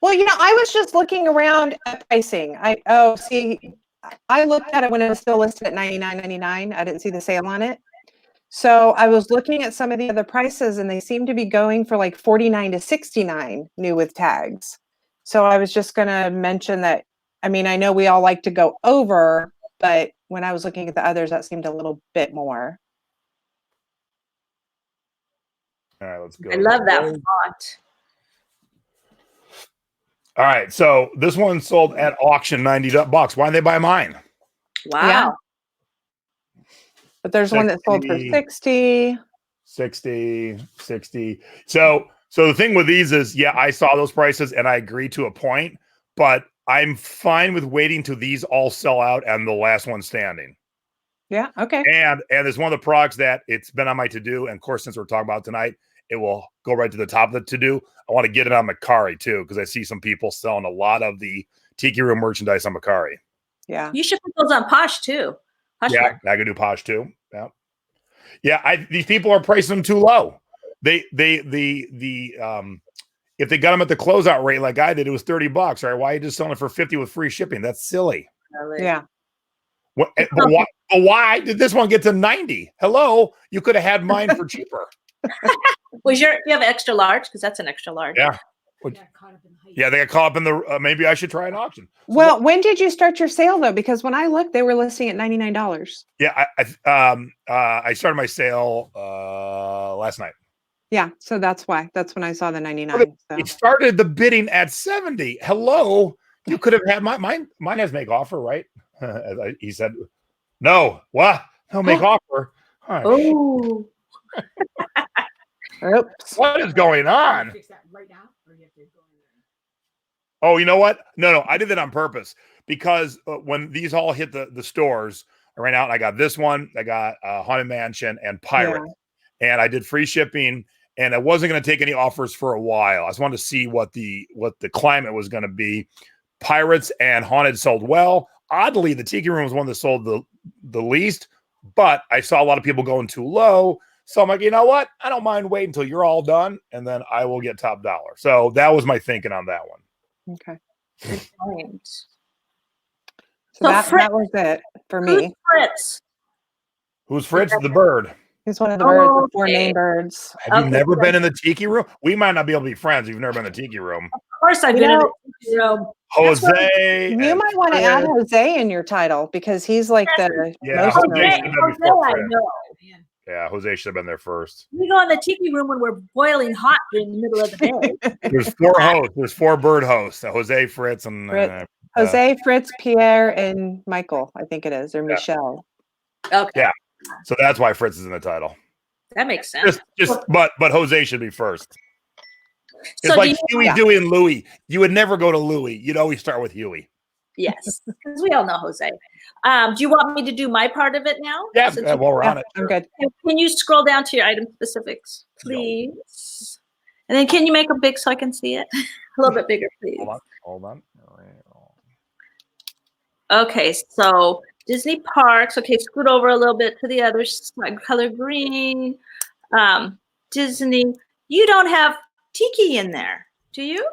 Well, I was just looking around at pricing. I looked at it when it was still listed at $99.99. I didn't see the sale on it. So I was looking at some of the other prices, and they seem to be going for like $49 to $69 new with tags. So I was just going to mention that. I mean, I know we all like to go over, but when I was looking at the others, that seemed a little bit more. All right, let's go. I love that font. All right. So this one sold at auction $90. Why didn't they buy mine? Wow. Yeah. But there's one that sold for 60. 60. So the thing with these is, yeah, I saw those prices and I agree to a point, but I'm fine with waiting till these all sell out and the last one standing. Yeah. Okay. And there's one of the products that it's been on my to-do. And of course, since we're talking about tonight, it will go right to the top of the to-do. I want to get it on Macari too, because I see some people selling a lot of the Tiki Room merchandise on Macari. Yeah. You should put those on Posh too. Yeah, I can do Posh too. Yeah. Yeah, these people are pricing them too low. If they got them at the closeout rate like I did, it was $30. All right, why are you just selling it for $50 with free shipping? That's silly. Yeah. But why did this one get to $90? Hello, you could have had mine for cheaper. You have an extra large? Because that's an extra large. Yeah. Got caught up in the hype. Yeah, they got caught up in the. Maybe I should try an auction. So Well, when did you start your sale though? Because when I looked, they were listing at $99. yeah, I started my sale last night. Yeah, so that's why. That's when I saw the 99. So. It started the bidding at 70. Hello, you could have had mine. Mine has make offer, right? He said, no. What? No make offer. Huh. Oh. Oops. What is going on? Fix that right now, or you have to go in there? Oh, you know what? No, I did that on purpose because when these all hit the stores, I ran out and I got this one. I got Haunted Mansion and Pirate, and I did free shipping. And I wasn't going to take any offers for a while. I just wanted to see what the climate was going to be. Pirates and Haunted sold well. Oddly, the Tiki Room was one that sold the least, but I saw a lot of people going too low. So I'm like, you know what? I don't mind waiting until you're all done, and then I will get top dollar. So that was my thinking on that one. Okay. Good point. So that was it for me. Who's Fritz? Who's Fritz the bird? He's one of the birds, the four Okay. main birds. Have you never been in the Tiki Room? We might not be able to be friends if you've never been in the Tiki Room. Of course, I've You been in know, the room. Jose. You and might want to add Fritz. Jose in your title because he's like the Yeah, most Jose known. should have been before I Fritz. know. Man, Yeah, Jose should have been there first. We go in the tiki room when we're boiling hot during the middle of the day. There's four hosts. There's four bird hosts. Jose, Fritz, and Fritz. Jose, Fritz, Pierre, and Michael, I think it is, or Yeah. Michelle. Okay, Yeah. So that's why Fritz is in the title. that makes sense. But Jose should be first. It's So like do you- Huey, Dewey, and Louie. You would never go to Louie. You'd always start with Huey. Yes, because we all know Jose. Do you want me to do my part of it now? Yeah, Since while we're Yeah, on it. I'm good. Can you scroll down to your item specifics, please? And then can you make it big so I can see it? A little bit bigger, please. Hold on. Okay, so Disney Parks. Okay, scoot over a little bit to the other side. Color green. Disney. You don't have Tiki in there, do you?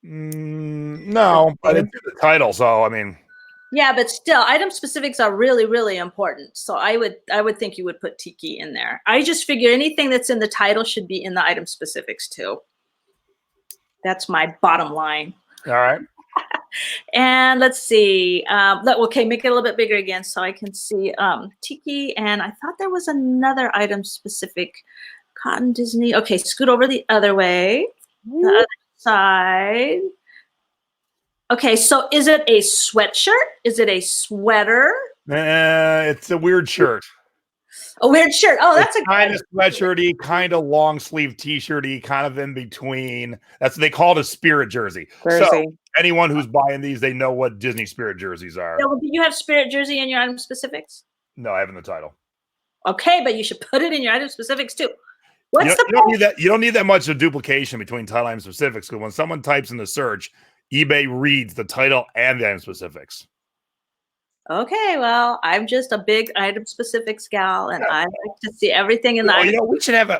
No, but it's in the title. So I mean, Yeah, but still, item specifics are really, really important. So I would think you would put Tiki in there. I just figure anything that's in the title should be in the item specifics too. That's my bottom line. all right. And let's see. Okay, make it a little bit bigger again so I can see Tiki. And I thought there was another item specific. Cotton Disney. Okay, scoot over the other way. The other side. Okay, so is it a sweatshirt? Is it a sweater? It's a weird shirt. A weird shirt. Oh, that's a kind good. of sweatshirty, kind of long sleeve t-shirty, kind of in between. That's what they call it a spirit jersey. So Jersey. anyone who's buying these, they know what Disney spirit jerseys are. Yeah, well, do you have spirit jersey in your item specifics? No, I have in the title. Okay, but you should put it in your item specifics too. What's You the don't need that. You don't need that much of duplication between title and specifics, because when someone types in the search, eBay reads the title and the item specifics. Okay, well, I'm just a big item specifics gal, and I like to see everything in the item. We should have.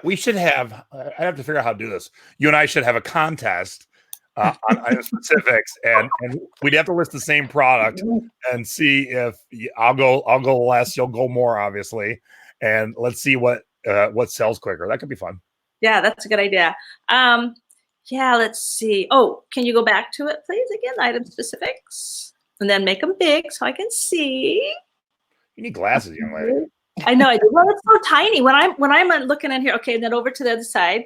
I have to figure out how to do this. You and I should have a contest on item specifics, and we'd have to list the same product and see if I'll go less, you'll go more, obviously, and let's see what sells quicker. That could be fun. Yeah, that's a good idea. Yeah, let's see. Oh, can you go back to it, please? Again, item specifics. And then make them big so I can see. You need glasses, young lady. I know I do. Well, it's so tiny. When I'm looking in here, okay, and then over to the other side.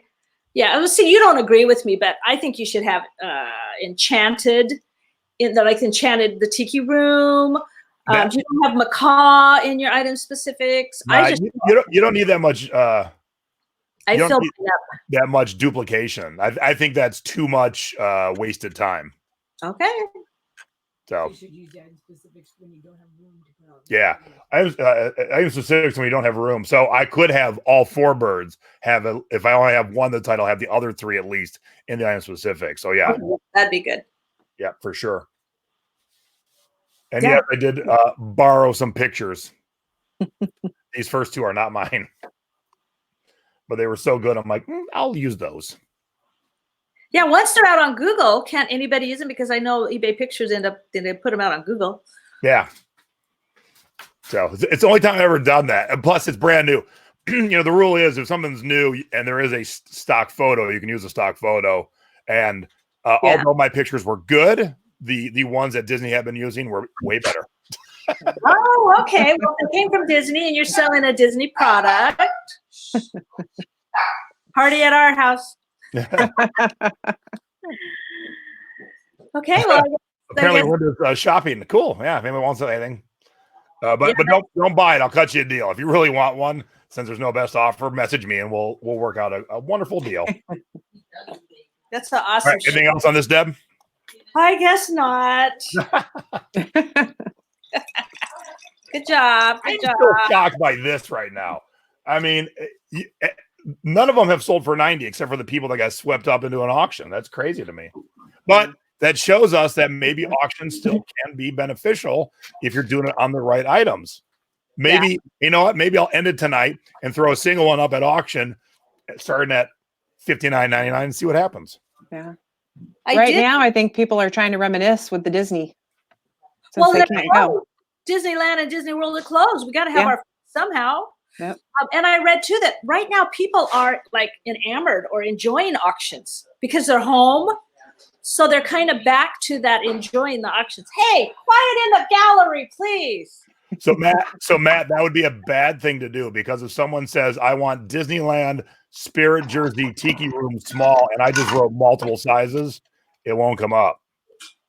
Yeah, I was see you don't agree with me, but I think you should have enchanted enchanted the tiki room. You don't have macaw in your item specifics. Nah, you don't need that much. I filled it up. That much duplication. I think that's too much wasted time. Okay. So You should use that in specifics when you don't have room to put on. yeah, I have specifics when we don't have room. So I could have all four birds if I only have one, the title, have the other three at least in the item specific. So yeah, Okay, that'd be good. yeah, for sure. And Yeah. yes, I did borrow some pictures. These first two are not mine, but they were so good. I'm like, I'll use those. Yeah, once they're out on Google, can't anybody use them? Because I know eBay pictures they put them out on Google. Yeah. So it's the only time I've ever done that. And plus, it's brand new. The rule is if something's new and there is a stock photo, you can use a stock photo. And although my pictures were good, the ones that Disney had been using were way better. Oh, okay. Well, they came from Disney and you're selling a Disney product. Party at our house. Okay, well, Apparently, Linda's shopping. Cool. Yeah, if anyone wants anything. But don't buy it. I'll cut you a deal. If you really want one, since there's no best offer, message me and we'll work out a wonderful deal. that's an awesome. All right, anything else on this, Deb? I guess not. Good job. I'm Good job. still shocked by this right now. I mean, none of them have sold for 90 except for the people that got swept up into an auction. That's crazy to me. But that shows us that maybe auctions still can be beneficial if you're doing it on the right items. Maybe, you know what? Maybe I'll end it tonight and throw a single one up at auction starting at $59.99 and see what happens. Yeah. I Right did. now, I think people are trying to reminisce with the Disney. Since Well, they they're can't go. closed. Disneyland and Disney World are closed. We got to have Yeah. our somehow. Yep. And I read too that right now people are like enamored or enjoying auctions because they're home. So they're kind of back to that enjoying the auctions. Hey, quiet in the gallery, please. So Matt, that would be a bad thing to do because if someone says, I want Disneyland Spirit Jersey Tiki Room small, and I just wrote multiple sizes, it won't come up.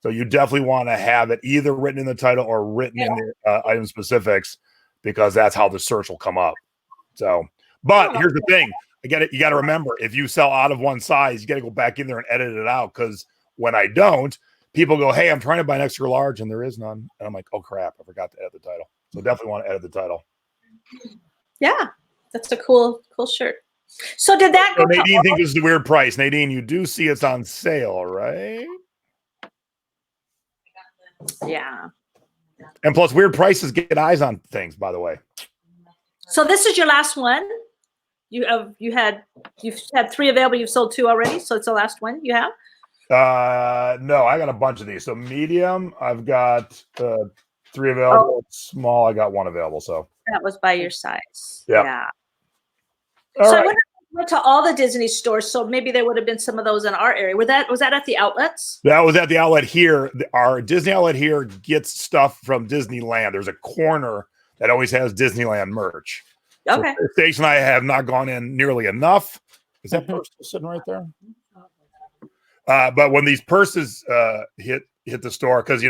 So you definitely want to have it either written in the title or written in the item specifics because that's how the search will come up. So, but here's the thing. You got to remember, if you sell out of one size, you got to go back in there and edit it out because when I don't, people go, hey, I'm trying to buy an extra large and there is none. And I'm like, oh, crap, I forgot to edit the title. So definitely want to edit the title. Yeah, that's a cool shirt. So did that So go to Nadine all- thinks this is a weird price. Nadine, you do see it's on sale, right? Yeah. And plus, weird prices get eyes on things, by the way. So this is your last one. You've had 3 available. You've sold 2 already. So it's the last one you have. No, I got a bunch of these. So medium, I've got 3 available. Small, I got 1 available. So That was by your size. Yeah. Yeah. all So I right. wonder if you went to all the Disney stores. So maybe there would have been some of those in our area. Was that at the outlets? That was at the outlet here. Our Disney outlet here gets stuff from Disneyland. There's a corner that always has Disneyland merch. So Okay. Station I have not gone in nearly enough. Is that purse still sitting right there? But when these purses hit the store, because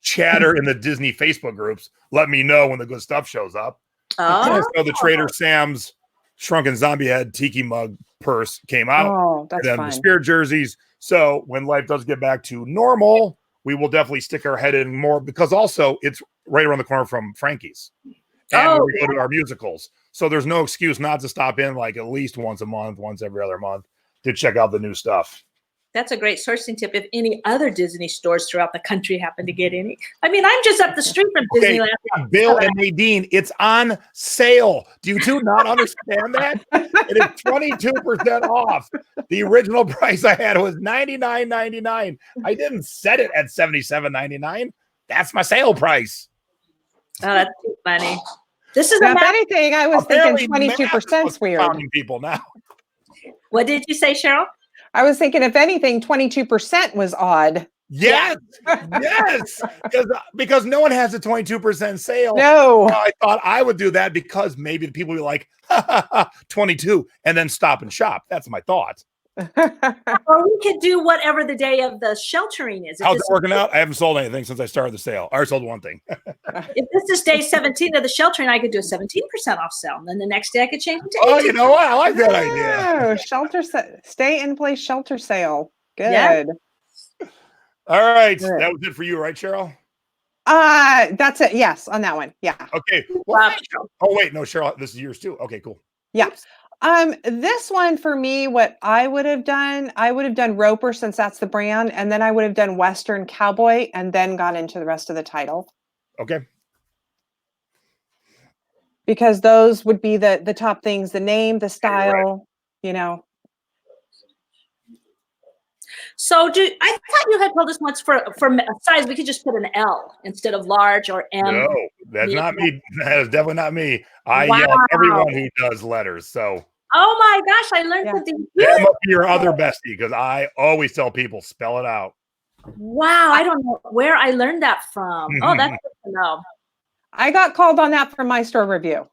chatter in the Disney Facebook groups let me know when the good stuff shows up. Oh, So the Trader Sam's Shrunken Zombie Head Tiki Mug purse came out. Oh, And that's then the fun. Spirit jerseys. So when life does get back to normal, we will definitely stick our head in more because also it's right around the corner from Frankie's. And Oh, when we go to our musicals. So there's no excuse not to stop in like at least once a month, once every other month to check out the new stuff. that's a great sourcing tip. If any other Disney stores throughout the country happen to get any, I mean, I'm just up the street from Okay, Disneyland. Bill and Nadine, it's on sale. Do you two not understand that? It is 22% off. The original price I had was $99.99. I didn't set it at $77.99. That's my sale price. Oh, that's too funny. This is Now, a if anything, I was Apparently, thinking math is 22% what's is weird. confounding people now. What did you say, Cheryl? I was thinking, if anything, 22% was odd. Yes, yes, because no one has a 22% sale. No. I thought I would do that because maybe the people would be like, ha, ha, ha, 22, and then stop and shop. That's my thought. Or we could do whatever the day of the sheltering is. If How's this it working out? I haven't sold anything since I started the sale. I already sold one thing. If this is day 17 of the sheltering, I could do a 17% off sale. And then the next day I could change it to 18%. Oh, you know what? I like that idea. Oh, stay in place shelter sale. Good. Yeah. All right. Good. That was it for you, right, Cheryl? That's it. Yes, on that one. Yeah. Okay. Wow, Well, Cheryl. oh, wait. No, Cheryl, this is yours too. Okay, cool. Yeah. This one for me, what I would have done Roper since that's the brand, and then I would have done Western Cowboy and then gone into the rest of the title. Okay. Because those would be the top things, the name, the style, you know. So I thought you had told us once for size, we could just put an L instead of large or M. No, that's not me. That is definitely not me. I Wow. yell at everyone who does letters. So Oh my gosh, I learned Yeah. something that huge. must be your other bestie because I always tell people spell it out. Wow, I don't know where I learned that from. Oh, that's good to know. I got called on that from my store review.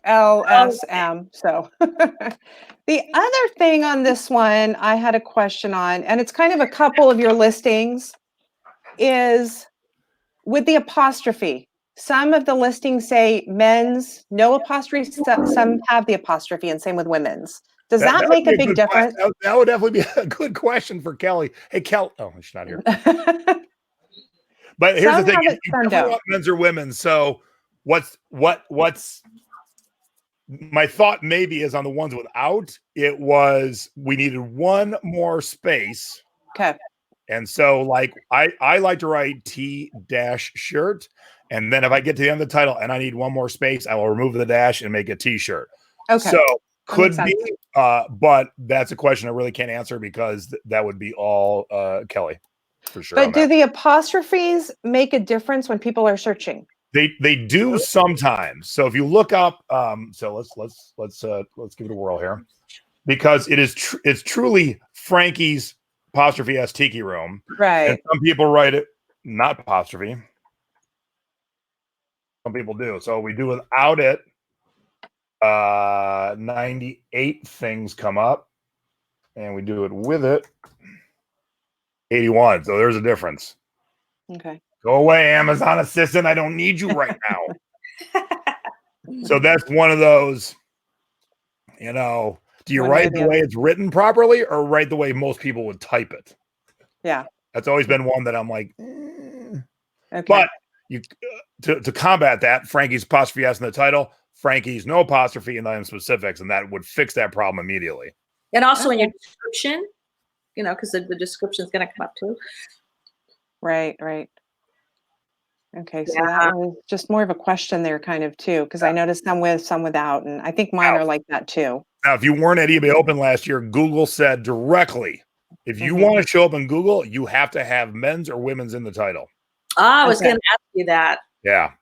LSM. So the other thing on this one I had a question on, and it's kind of a couple of your listings, is with the apostrophe. Some of the listings say men's, no apostrophe, some have the apostrophe, and same with women's. Does that would make be a big good difference? that would definitely be a good question for Kelly. Hey, Kel. Oh, she's not here. But here's Some the thing: have it, you some definitely don't. want men's or women's. So what's my thought maybe is on the ones without. It was we needed one more space, Okay. and so like I like to write T-shirt, and then if I get to the end of the title and I need one more space, I will remove the dash and make a T-shirt. Okay. So could makes be, but that's a question I really can't answer because that would be all Kelly for sure. But on do that. the apostrophes make a difference when people are searching? They do sometimes. So if you look up, so let's give it a whirl here, because it's truly Frankie's apostrophe S Tiki Room, Right. and some people write it not apostrophe. Some people do. So we do without it. 98 things come up, and we do it with it. 81. So there's a difference. Okay. Go away, Amazon assistant. I don't need you right now. So that's one of those, do you One way or write the the way it's written properly or write the way most people would type it? Yeah. That's always been one that I'm like, Okay. But you to combat that, Frankie's apostrophe S in the title, Frankie's no apostrophe in the specifics, and that would fix that problem immediately. And also in your description, because the description is going to come up too. Right. Okay, so that was just more of a question there kind of too, because I noticed some with, some without, and I think mine are like that too. Now, if you weren't at eBay Open last year, Google said directly, if you want to show up in Google, you have to have men's or women's in the title. I was Okay. going to ask you that. Yeah.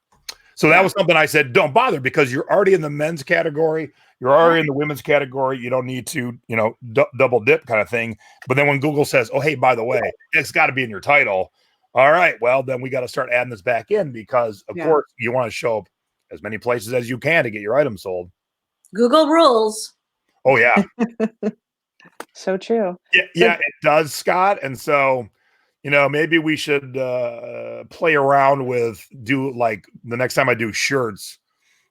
So that was something I said, don't bother because you're already in the men's category. You're already in the women's category. You don't need to, double dip kind of thing. But then when Google says, oh, hey, by the way, it's got to be in your title. All right, well, then we got to start adding this back in because, of course, you want to show up as many places as you can to get your items sold. Google rules. Oh, yeah. So true. Yeah, it does, Scott. And so, maybe we should play around with like the next time I do shirts,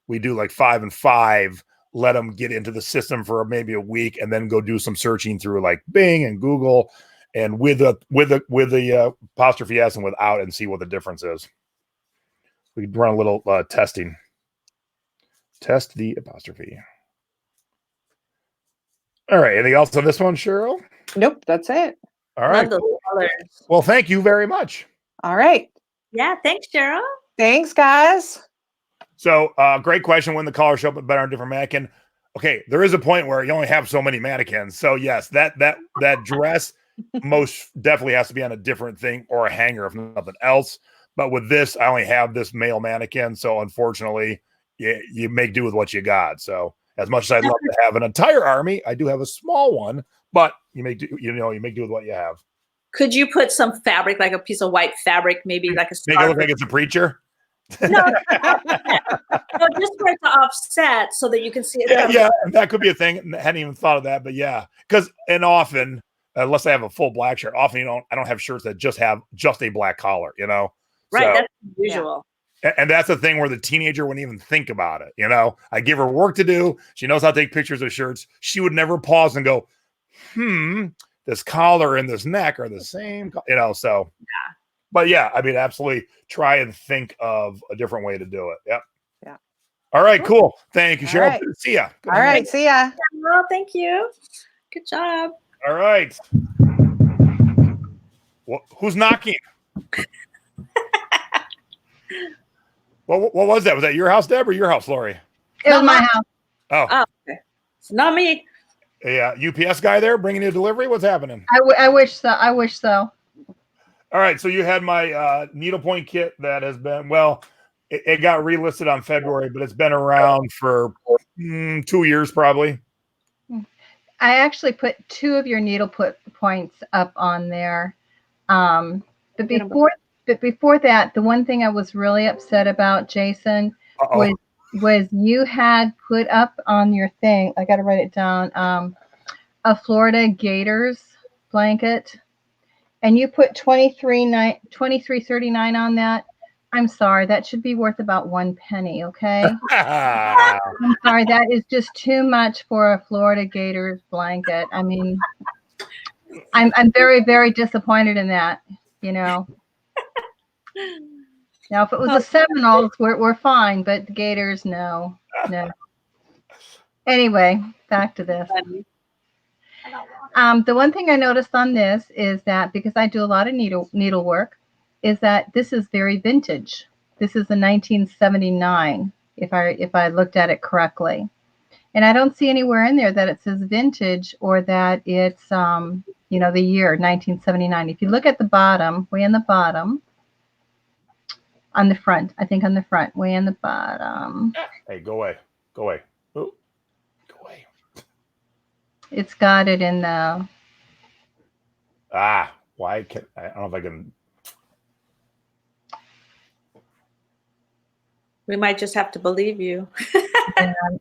we do like 5 and 5, let them get into the system for maybe a week, and then go do some searching through like Bing and Google, and with the apostrophe S and without, and see what the difference is. We could run a little testing. Test the apostrophe. All right. Anything else on this one, Cheryl? Nope, that's it. All right. Love those colors. Well, thank you very much. All right. Yeah, thanks, Cheryl. Thanks, guys. So, great question. When the colors show up better on a different mannequin. Okay, there is a point where you only have so many mannequins. So, yes, that dress most definitely has to be on a different thing or a hanger, if nothing else. But with this, I only have this male mannequin. So, unfortunately, you make do with what you got. So, as much as I'd love to have an entire army, I do have a small one. But you make do with what you have. Could you put some fabric, like a piece of white fabric, maybe like a Make it scarf? look like it's a preacher. No, no, just for it to offset so that you can see it. Yeah, that could be a thing. I hadn't even thought of that, but yeah, because often, unless I have a full black shirt, often I don't have shirts that just have just a black collar, Right, So, that's usual. and that's the thing where the teenager wouldn't even think about it. I give her work to do. She knows how to take pictures of shirts. She would never pause and go, this collar and this neck are the same, so. Yeah. But yeah, I mean, absolutely try and think of a different way to do it. Yep. Yeah. All right, cool. Thank you, All Cheryl. right. See ya. Good All night. right. See ya. Well, thank you. Good job. All right. Who's knocking? What was that? Was that your house, Deb, or your house, Lori? It was my house. Oh, Okay. It's not me. yeah. UPS guy there bringing you a delivery. What's happening? I wish so. I wish so. All right. So you had my needlepoint kit that has been, it got relisted on February, but it's been around for 2 years probably. I actually put 2 of your needle points up on there. But before that, the one thing I was really upset about, Jason, was you had put up on your thing, I got to write it down, a Florida Gators blanket, and you put $23.39 on that. I'm sorry, that should be worth about 1 penny, okay? I'm sorry, that is just too much for a Florida Gators blanket. I mean, I'm very, very disappointed in that, Now, if it was the Seminoles, we're fine, but the Gators, no. Anyway, back to this. The one thing I noticed on this is that, because I do a lot of needlework, is that this is very vintage. This is a 1979, if I looked at it correctly. And I don't see anywhere in there that it says vintage or that it's, the year 1979. If you look at the bottom, way on the bottom, on the front, way on the bottom. Hey, go away. Ooh, go away. It's got it in the. Why can't I don't know if I can. We might just have to believe you.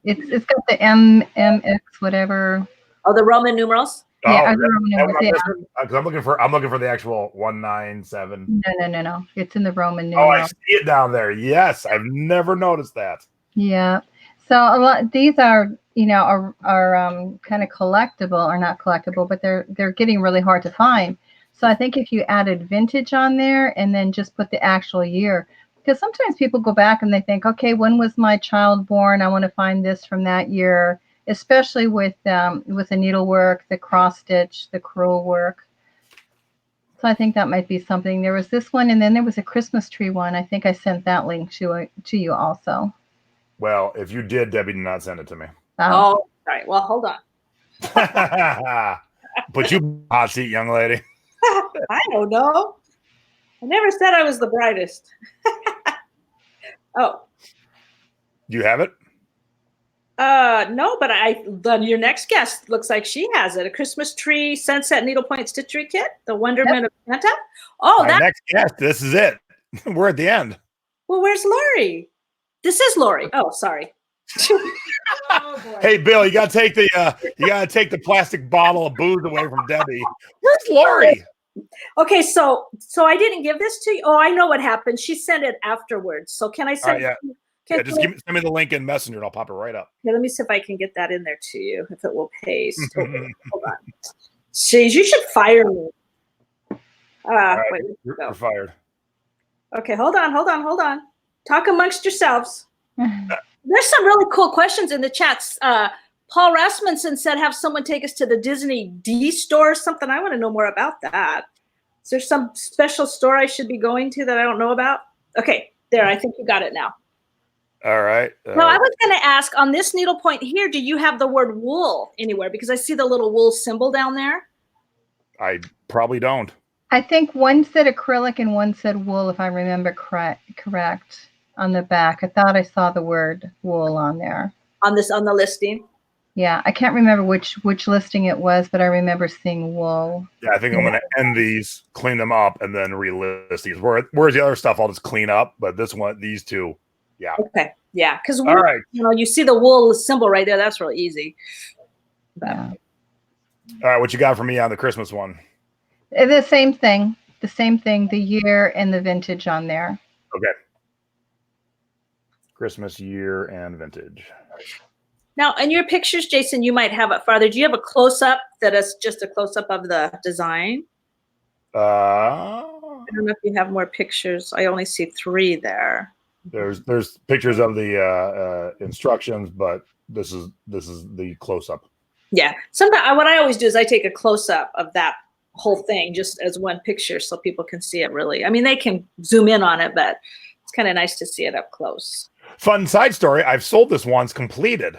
It's got the MX whatever. Oh, the Roman numerals? Yeah, because I'm looking for the actual 197. No. It's in the Roman Oh, numeral. I see it down there. Yes, I've never noticed that. Yeah. So a lot these are kind of collectible, or not collectible, but they're getting really hard to find. So I think if you added vintage on there and then just put the actual year, because sometimes people go back and they think, okay, when was my child born? I want to find this from that year, especially with the needlework, the cross stitch, the crewel work. So I think that might be something. There was this one, and then there was a Christmas tree one. I think I sent that link to you also. Well, if you did, Debbie did not send it to me. Oh, all right. Well, hold on. Put you hot seat, young lady. I don't know. I never said I was the brightest. Oh. Do you have it? No, but your next guest looks like she has it. A Christmas tree sunset needlepoint stitchery kit, the wonderment of Santa. Oh, My next guest. This is it. We're at the end. Well, where's Lori? This is Lori. Oh, sorry. Hey, Bill, you gotta take the plastic bottle of booze away from Debbie. Where's Lori? Okay, so I didn't give this to you. Oh, I know what happened. She sent it afterwards. So can I send? Yeah. Yeah, just send me the link in Messenger and I'll pop it right up. Yeah, let me see if I can get that in there to you, if it will paste. Okay, hold on. Jeez, you should fire me. Right, Wait, you're fired. okay, hold on. Talk amongst yourselves. There's some really cool questions in the chats. Paul Rasmussen said, have someone take us to the Disney D store or something. I want to know more about that. Is there some special store I should be going to that I don't know about? Okay, there, I think you got it now. All right. Now, I was going to ask, on this needlepoint here, do you have the word wool anywhere? Because I see the little wool symbol down there. I probably don't. I think one said acrylic and one said wool, if I remember correct on the back. I thought I saw the word wool on there. On the listing? Yeah, I can't remember which listing it was, but I remember seeing wool. Yeah, I think I'm going to end these, clean them up, and then relist these. Whereas the other stuff I'll just clean up, but this one, these two, yeah. Okay, yeah, because All right. you see the wool symbol right there. That's really easy. Yeah. All right, what you got for me on the Christmas one? The same thing, the year and the vintage on there. Okay. Christmas, year, and vintage. Now, in your pictures, Jason, you might have it farther. Do you have a close-up that is just a close-up of the design? I don't know if you have more pictures. I only see 3 there. There's pictures of the instructions, but this is the close-up. Yeah. Sometimes what I always do is I take a close-up of that whole thing just as one picture so people can see it really. I mean, they can zoom in on it, but it's kind of nice to see it up close. Fun side story, I've sold this once completed.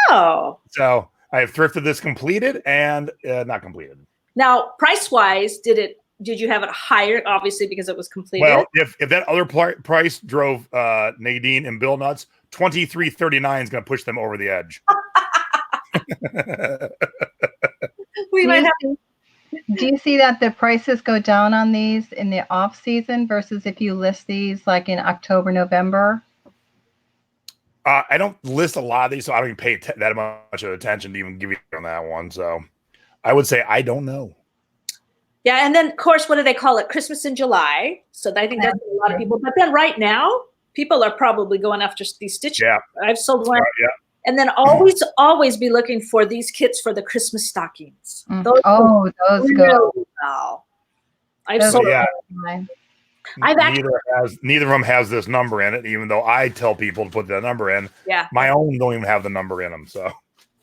Oh. So I have thrifted this completed and not completed. Now, price-wise, did you have it higher, obviously, because it was completed? Well, if that other price drove Nadine and Bill nuts, $23.39 is going to push them over the edge. We might have to. Do you see that the prices go down on these in the off season versus if you list these like in October, November? I don't list a lot of these, so I don't even pay that much of attention to even give you on that one. So I would say I don't know. Yeah, and then, of course, what do they call it? Christmas in July. So I think that's a lot of people. But then right now, people are probably going after these stitches. Yeah. I've sold one. Yeah. And then always be looking for these kits for the Christmas stockings. Those go. Wow. I've sold neither of them has this number in it, even though I tell people to put that number in. Yeah. My own don't even have the number in them. So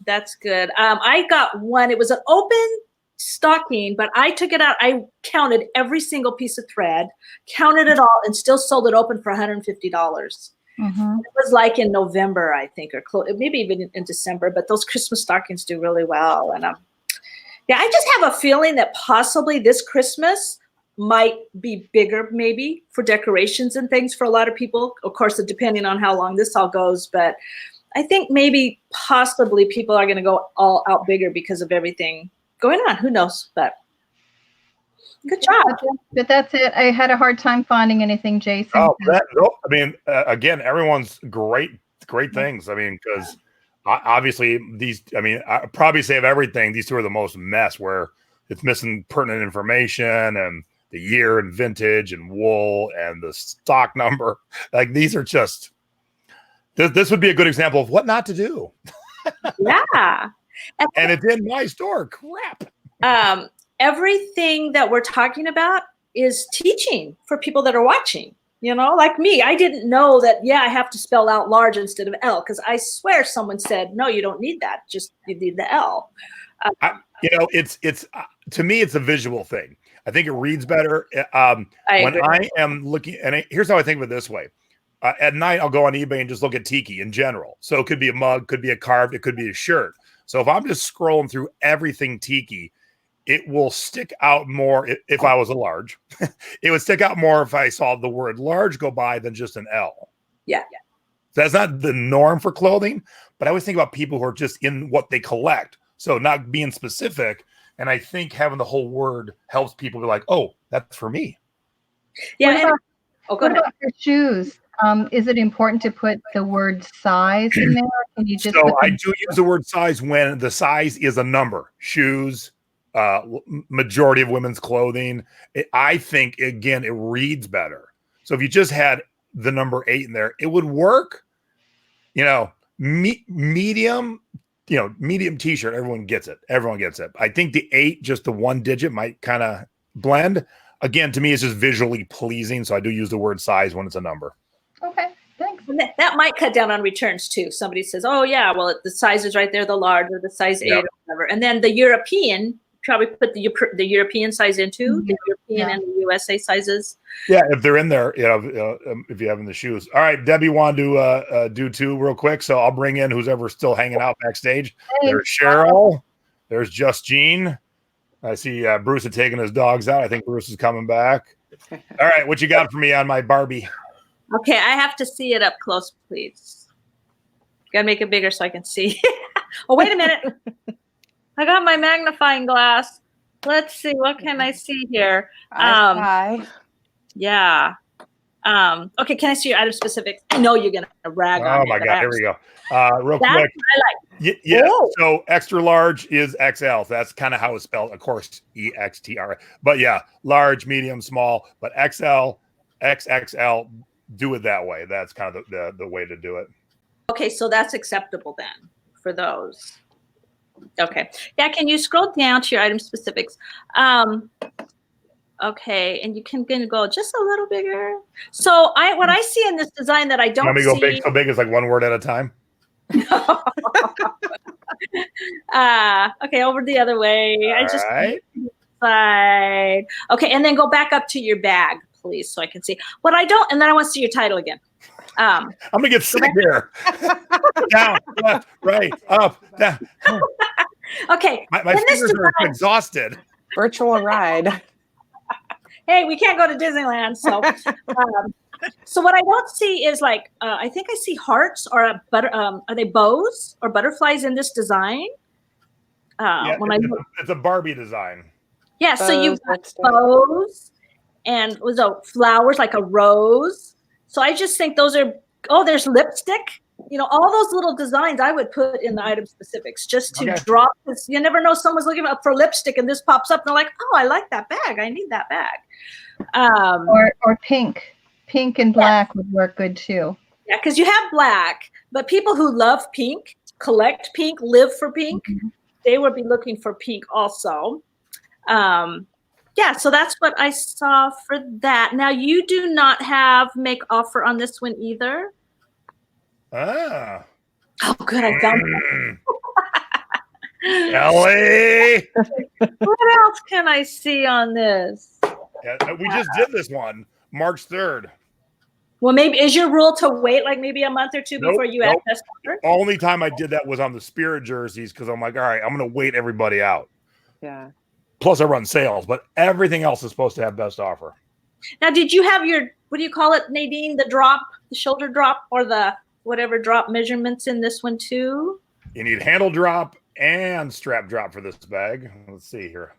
that's good. I got one. It was an open stocking, but I took it out. I counted every single piece of thread, counted it all, and still sold it open for $150. Mm-hmm. It was like in November, I think, or maybe even in December. But those Christmas stockings do really well. And yeah, I just have a feeling that possibly this Christmas might be bigger, maybe for decorations and things for a lot of people. Of course, depending on how long this all goes, but I think maybe possibly people are going to go all out bigger because of everything going on. Who knows? But good job. But that's it. I had a hard time finding anything, Jason. Oh, I mean, again, everyone's great things. I mean, because obviously these, I mean, I probably say of everything, these two are the most mess where it's missing pertinent information and the year and vintage and wool and the stock number. Like these are just, this would be a good example of what not to do. Yeah. And it's in my store. Crap. Everything that we're talking about is teaching for people that are watching, like me. I didn't know that, I have to spell out large instead of L, because I swear someone said, no, you don't need that. Just you need the L. It's to me, it's a visual thing. I think it reads better. When I am looking, and here's how I think of it this way. At night, I'll go on eBay and just look at tiki in general. So it could be a mug, could be a carved, it could be a shirt. So if I'm just scrolling through everything tiki, it will stick out more if I was a large. It would stick out more if I saw the word large go by than just an L. Yeah. So that's not the norm for clothing, but I always think about people who are just in what they collect. So not being specific. And I think having the whole word helps people be like, oh, that's for me. Yeah. What about your shoes? Is it important to put the word size in there? Can you just I do use the word size when the size is a number. Shoes, majority of women's clothing. I think, again, it reads better. So if you just had the number 8 in there, it would work. You know, medium, you know, medium t-shirt, everyone gets it. Everyone gets it. I think the 8, just the 1 digit, might kind of blend. Again, to me, it's just visually pleasing. So I do use the word size when it's a number. Okay, thanks. And that might cut down on returns too. Somebody says, oh yeah, well, the size is right there, the large or the size 8 or whatever. And then the European, probably put the European size into the European and the USA sizes. Yeah, if they're in there, you know, if you have in the shoes. All right, Debbie wanted to do 2 real quick. So I'll bring in who's ever still hanging out backstage. There's Cheryl. There's Just Jean. I see Bruce had taken his dogs out. I think Bruce is coming back. All right, what you got for me on my Barbie? Okay, I have to see it up close, please. Gotta make it bigger so I can see. Oh, wait a minute. I got my magnifying glass. Let's see. What can I see here? Yeah. Okay, can I see your item specifics? I know you're going to rag on Oh, me. my God. Here we go. Real That's quick. what I like. Yeah. Oh. So extra large is XL. That's kind of how it's spelled. Of course, EXTR. But yeah, large, medium, small. But XL, XXL, do it that way. That's kind of the way to do it. Okay, so that's acceptable then for those. Okay. Yeah, can you scroll down to your item specifics? Okay, and you can go just a little bigger. So what I see in this design that I don't Let me see. go big. So big is like one word at a time. Okay, over the other way. Side. Okay, and then go back up to your bag, please, so I can see. What I don't, and then I want to see your title again. I'm gonna get sick here. Down, left, right, up, down. Okay. My fingers are exhausted. Virtual ride. Hey, we can't go to Disneyland, so so what I don't see is like I think I see hearts or are they bows or butterflies in this design? Yeah, it's a Barbie design. Yeah, so you've got bows and flowers like a rose. So I just think those are there's lipstick. You know, all those little designs I would put in the item specifics just to drop this. You never know, someone's looking up for lipstick and this pops up and they're like, oh, I like that bag. I need that bag. Or pink. Pink and black would work good too. Yeah, because you have black, but people who love pink, collect pink, live for pink, they would be looking for pink also. Yeah, so that's what I saw for that. Now, you do not have make offer on this one either. Ah. Oh, good. I found it. Ellie. What else can I see on this? Yeah, we just did this one, March 3rd. Well, maybe is your rule to wait like maybe a month or two before you add best offer? The only time I did that was on the Spirit jerseys because I'm like, all right, I'm going to wait everybody out. Yeah. Plus, I run sales, but everything else is supposed to have best offer. Now, did you have your, what do you call it, Nadine, the drop, the shoulder drop, or the whatever drop measurements in this one too? You need handle drop and strap drop for this bag. Let's see here.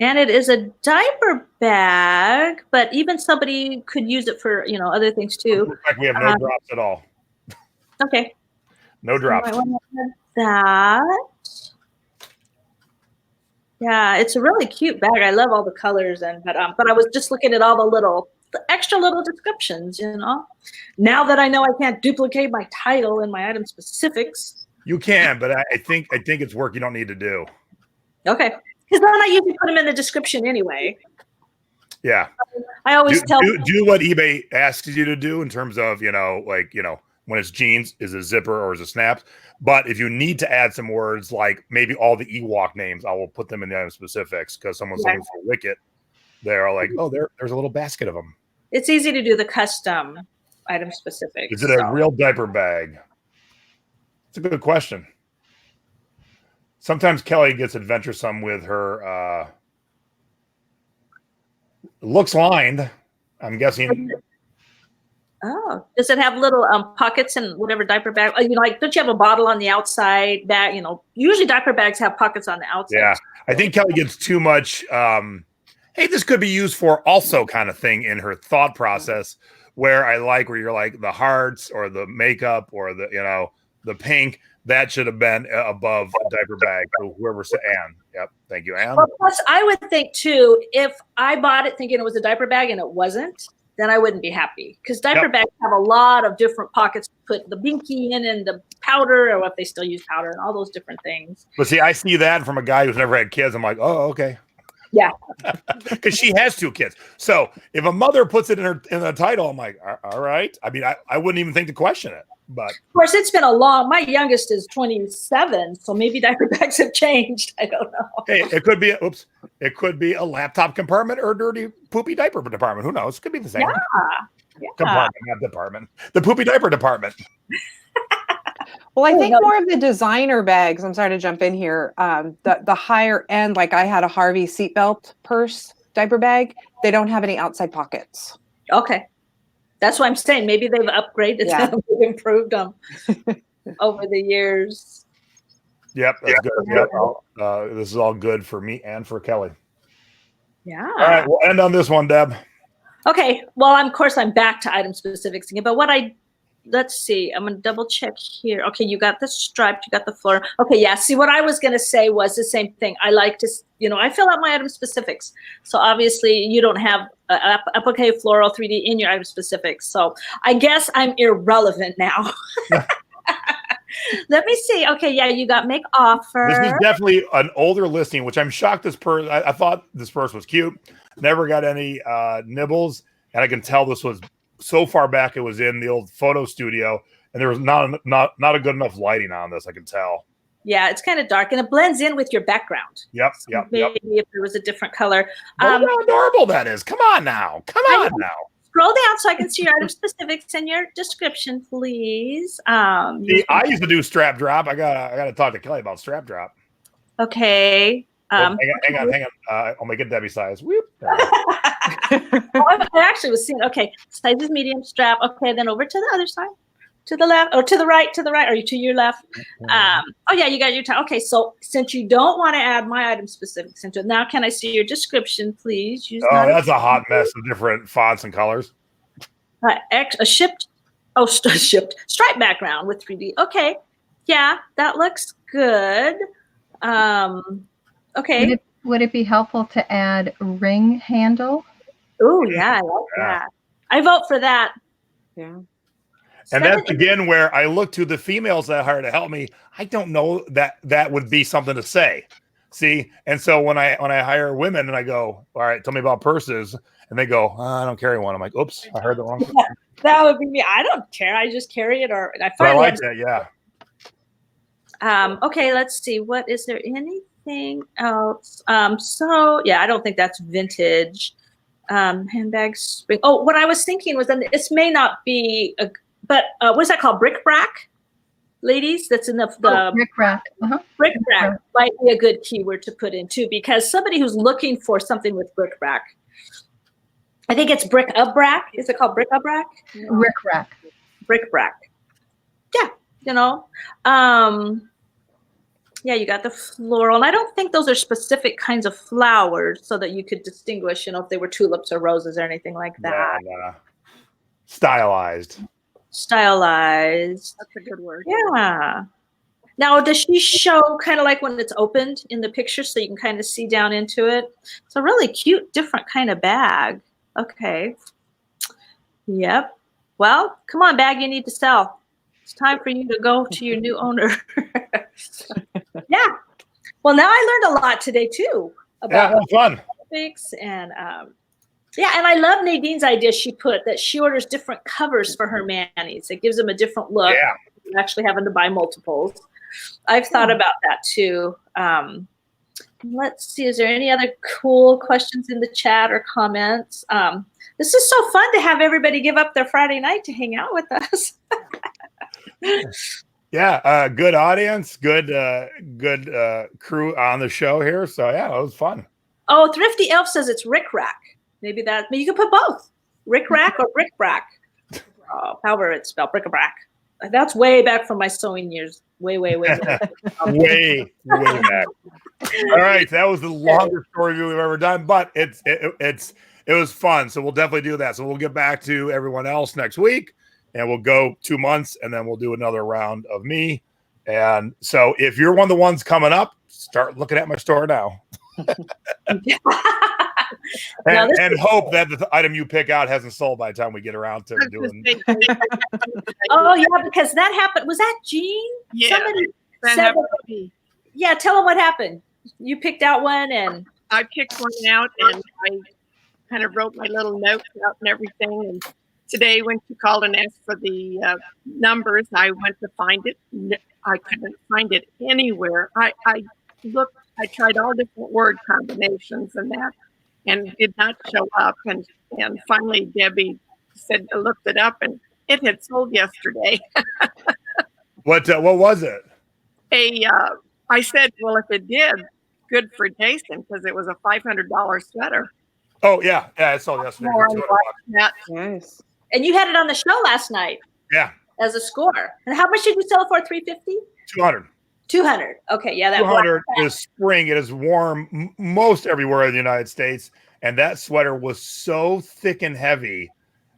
And it is a diaper bag, but even somebody could use it for, other things too. Looks like we have no drops at all. Okay. No drops. So I want to add that. Yeah, it's a really cute bag. I love all the colors but I was just looking at all the extra little descriptions, Now that I know I can't duplicate my title and my item specifics. You can, but I think it's work you don't need to do. Okay. Because then I usually put them in the description anyway. Yeah. I always tell do what eBay asks you to do in terms of, when it's jeans, is it zipper or is it snaps? But if you need to add some words like maybe all the Ewok names, I will put them in the item specifics because someone's looking for Wicket. They're like, oh, there's a little basket of them. It's easy to do the custom item specifics. Is it a real diaper bag? It's a good question. Sometimes Kelly gets adventuresome with her looks lined. I'm guessing. Oh, does it have little pockets in whatever diaper bag? Like, don't you have a bottle on the outside bag? Usually diaper bags have pockets on the outside. Yeah, I think Kelly gets too much. Hey, this could be used for also kind of thing in her thought process. Where you're like the hearts or the makeup or the pink that should have been above a diaper bag. So whoever Yep. Thank you, Ann. Well, plus, I would think too, if I bought it thinking it was a diaper bag and it wasn't, then I wouldn't be happy because diaper bags have a lot of different pockets to put the binky in and the powder, or if they still use powder and all those different things. But see, I see that from a guy who's never had kids. I'm like, oh, okay. Yeah. Because she has 2 kids. So if a mother puts it in the title, I'm like, all right. I mean, I wouldn't even think to question it. But of course, it's been my youngest is 27, so maybe diaper bags have changed. I don't know. hey, it could be a laptop compartment or a dirty poopy diaper department. Who knows? It could be the same. Yeah. Compartment, not department. The poopy diaper department. Well, I think more of the designer bags, I'm sorry to jump in here, the higher end, like I had a Harvey seatbelt purse diaper bag, they don't have any outside pockets. Okay. That's what I'm saying. Maybe they've upgraded them, they've improved them over the years. Yep, that's good. Yep. This is all good for me and for Kelly. Yeah. All right, we'll end on this one, Deb. Okay. Well, of course, I'm back to item specifics again, but let's see. I'm going to double check here. Okay, you got the striped, you got the floor. Okay, yeah. See, what I was going to say was the same thing. I like to, I fill out my item specifics. So obviously you don't have applique floral 3D in your item specifics. So I guess I'm irrelevant now. Let me see. Okay, yeah, you got make offer. This is definitely an older listing, which I'm shocked this person, I thought this person was cute. Never got any nibbles. And I can tell this was so far back it was in the old photo studio, and there was not a good enough lighting on this. I can tell. Yeah, it's kind of dark, and it blends in with your background. Yep. Maybe if there was a different color. Look how adorable that is. Come on now. Scroll down so I can see your item specifics and your description, please. See, I used to do strap drop. I gotta talk to Kelly about strap drop. Okay. Hang on. I'll make it Debbie size. Whoop. I actually was seeing. Okay, size is medium strap. Okay, then over to the other side, to the left or to the right. Are you to your left? Oh yeah, you got your time. Okay, so since you don't want to add my item specifics into it, now can I see your description, please? That's a hot mess of different fonts and colors. A shipped stripe background with 3D. Okay, yeah, that looks good. Okay. Would it be helpful to add ring handle? Oh yeah, I like that. I vote for that. Yeah. And that's again where I look to the females that I hire to help me. I don't know that would be something to say. See, and so when I hire women and I go, all right, tell me about purses, and they go, I don't carry one. I'm like, oops, I heard the wrong thing. That would be me. I don't care. I just carry it, or I I find like that. Yeah. Okay, let's see. What is there? Anything else? So yeah, I don't think that's vintage. Handbag spring. Oh, what I was thinking was that this may not be but what's that called? Bric-a-brac, ladies? That's in the bric-a-brac. Bric-a-brac might be a good keyword to put in too, because somebody who's looking for something with bric-a-brac, I think it's bric-a-brac. Is it called bric-a-brac? Bric-a-brac. Bric-a-brac. Yeah, yeah, you got the floral, and I don't think those are specific kinds of flowers, so that you could distinguish, if they were tulips or roses or anything like that. Stylized. Stylized. That's a good word. Yeah. Now, does she show kind of like when it's opened in the picture, so you can kind of see down into it? It's a really cute, different kind of bag. Okay. Yep. Well, come on, bag you need to sell. It's time for you to go to your new owner. Yeah. Well, now I learned a lot today too about fun. topics and and I love Nadine's idea. She put that she orders different covers for her manis. It gives them a different look. Yeah. Actually having to buy multiples. I've thought about that too. Let's see. Is there any other cool questions in the chat or comments? This is so fun to have everybody give up their Friday night to hang out with us. Yeah, good audience, good crew on the show here. So yeah, it was fun. Oh, Thrifty Elf says it's Rick Rack. Maybe you can put both, Rick Rack or Brick Brack. However it's spelled, bric-a-brac. That's way back from my sewing years. Way back. way back. All right, that was the longest story we've ever done, but it was fun. So we'll definitely do that. So we'll get back to everyone else next week. And we'll go 2 months, and then we'll do another round of me. And so if you're one of the ones coming up, start looking at my store now. Now, this And hope that the item you pick out hasn't sold by the time we get around to I was gonna doing. say, Oh yeah, because that happened. Was that Jean? Yeah, Somebody that said, happened to me. yeah, tell them what happened. You picked out one and I picked one out and I kind of wrote my little notes out and everything. And today, when she called and asked for the numbers, I went to find it. I couldn't find it anywhere. I looked. I tried all different word combinations and that, and it did not show up. And finally, Debbie said, looked it up, and it had sold yesterday. What was it? I said, well, if it did, good for Jason, because it was a $500 sweater. Oh yeah, I sold yesterday. More for on $200. that. Nice. and you had it on the show last night Yeah, as a score. And how much did you sell it for? 350? 200. 200. Okay, yeah, that 200 black- is spring. It is warm most everywhere in the United States, and that sweater was so thick and heavy.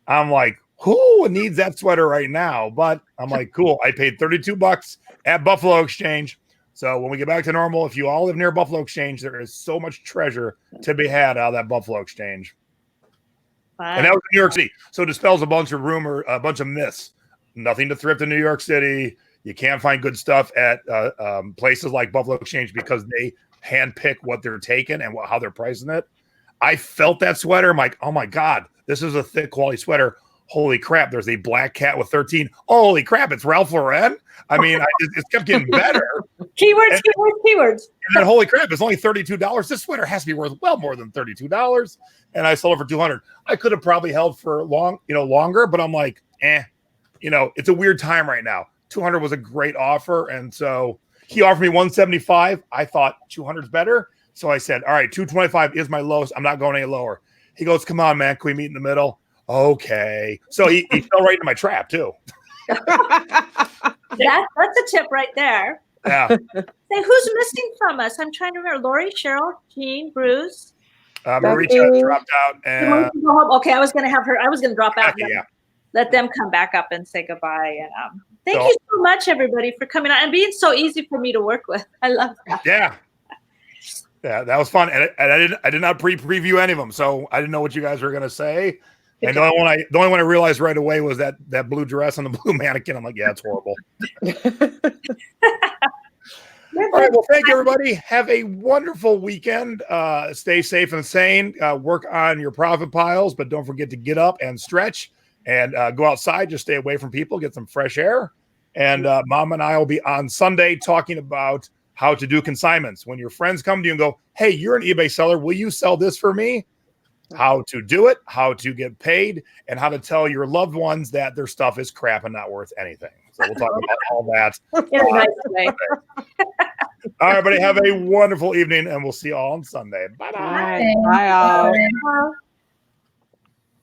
I'm like, who needs that sweater right now? But I'm like, cool. I paid $32 at Buffalo Exchange. So when we get back to normal, if you all live near Buffalo Exchange, there is so much treasure to be had out of that Buffalo Exchange. Wow. And that was in New York City. So it dispels a bunch of myths. Nothing to thrift in New York City. You can't find good stuff at places like Buffalo Exchange because they handpick what they're taking and how they're pricing it. I felt that sweater. I'm like, oh my God, this is a thick quality sweater. Holy crap, there's a black cat with 13. Holy crap, it's Ralph Lauren. I mean, it kept getting better. Keywords. And then, holy crap, it's only $32. This sweater has to be worth well more than $32. And I sold it for $200. I could have probably held for longer, but I'm like, it's a weird time right now. $200 was a great offer. And so he offered me $175. I thought $200 is better. So I said, all right, $225 is my lowest. I'm not going any lower. He goes, come on, man. Can we meet in the middle? Okay. So he fell right into my trap too. That's a tip right there. Yeah. Say, who's missing from us? I'm trying to remember. Lori, Cheryl, Jean, Bruce. Maricha dropped out. And Go home. Okay, I was going to drop out. yeah. Let them come back up and say goodbye. And thank you so much, everybody, for coming out and being so easy for me to work with. I love that. Yeah. Yeah, that was fun. And I did not preview any of them, so I didn't know what you guys were going to say. And the only one I realized right away was that blue dress and the blue mannequin. I'm like, yeah, it's horrible. All right. Well, thank you, everybody. Have a wonderful weekend. Stay safe and sane. Work on your profit piles, but don't forget to get up and stretch and go outside. Just stay away from people. Get some fresh air. And Mom and I will be on Sunday talking about how to do consignments. When your friends come to you and go, hey, you're an eBay seller. Will you sell this for me? How to do it, how to get paid, and how to tell your loved ones that their stuff is crap and not worth anything. So we'll talk about all that. In a nice way. All right, everybody, have a wonderful evening, and we'll see you all on Sunday. Bye-bye. Bye, all. Bye.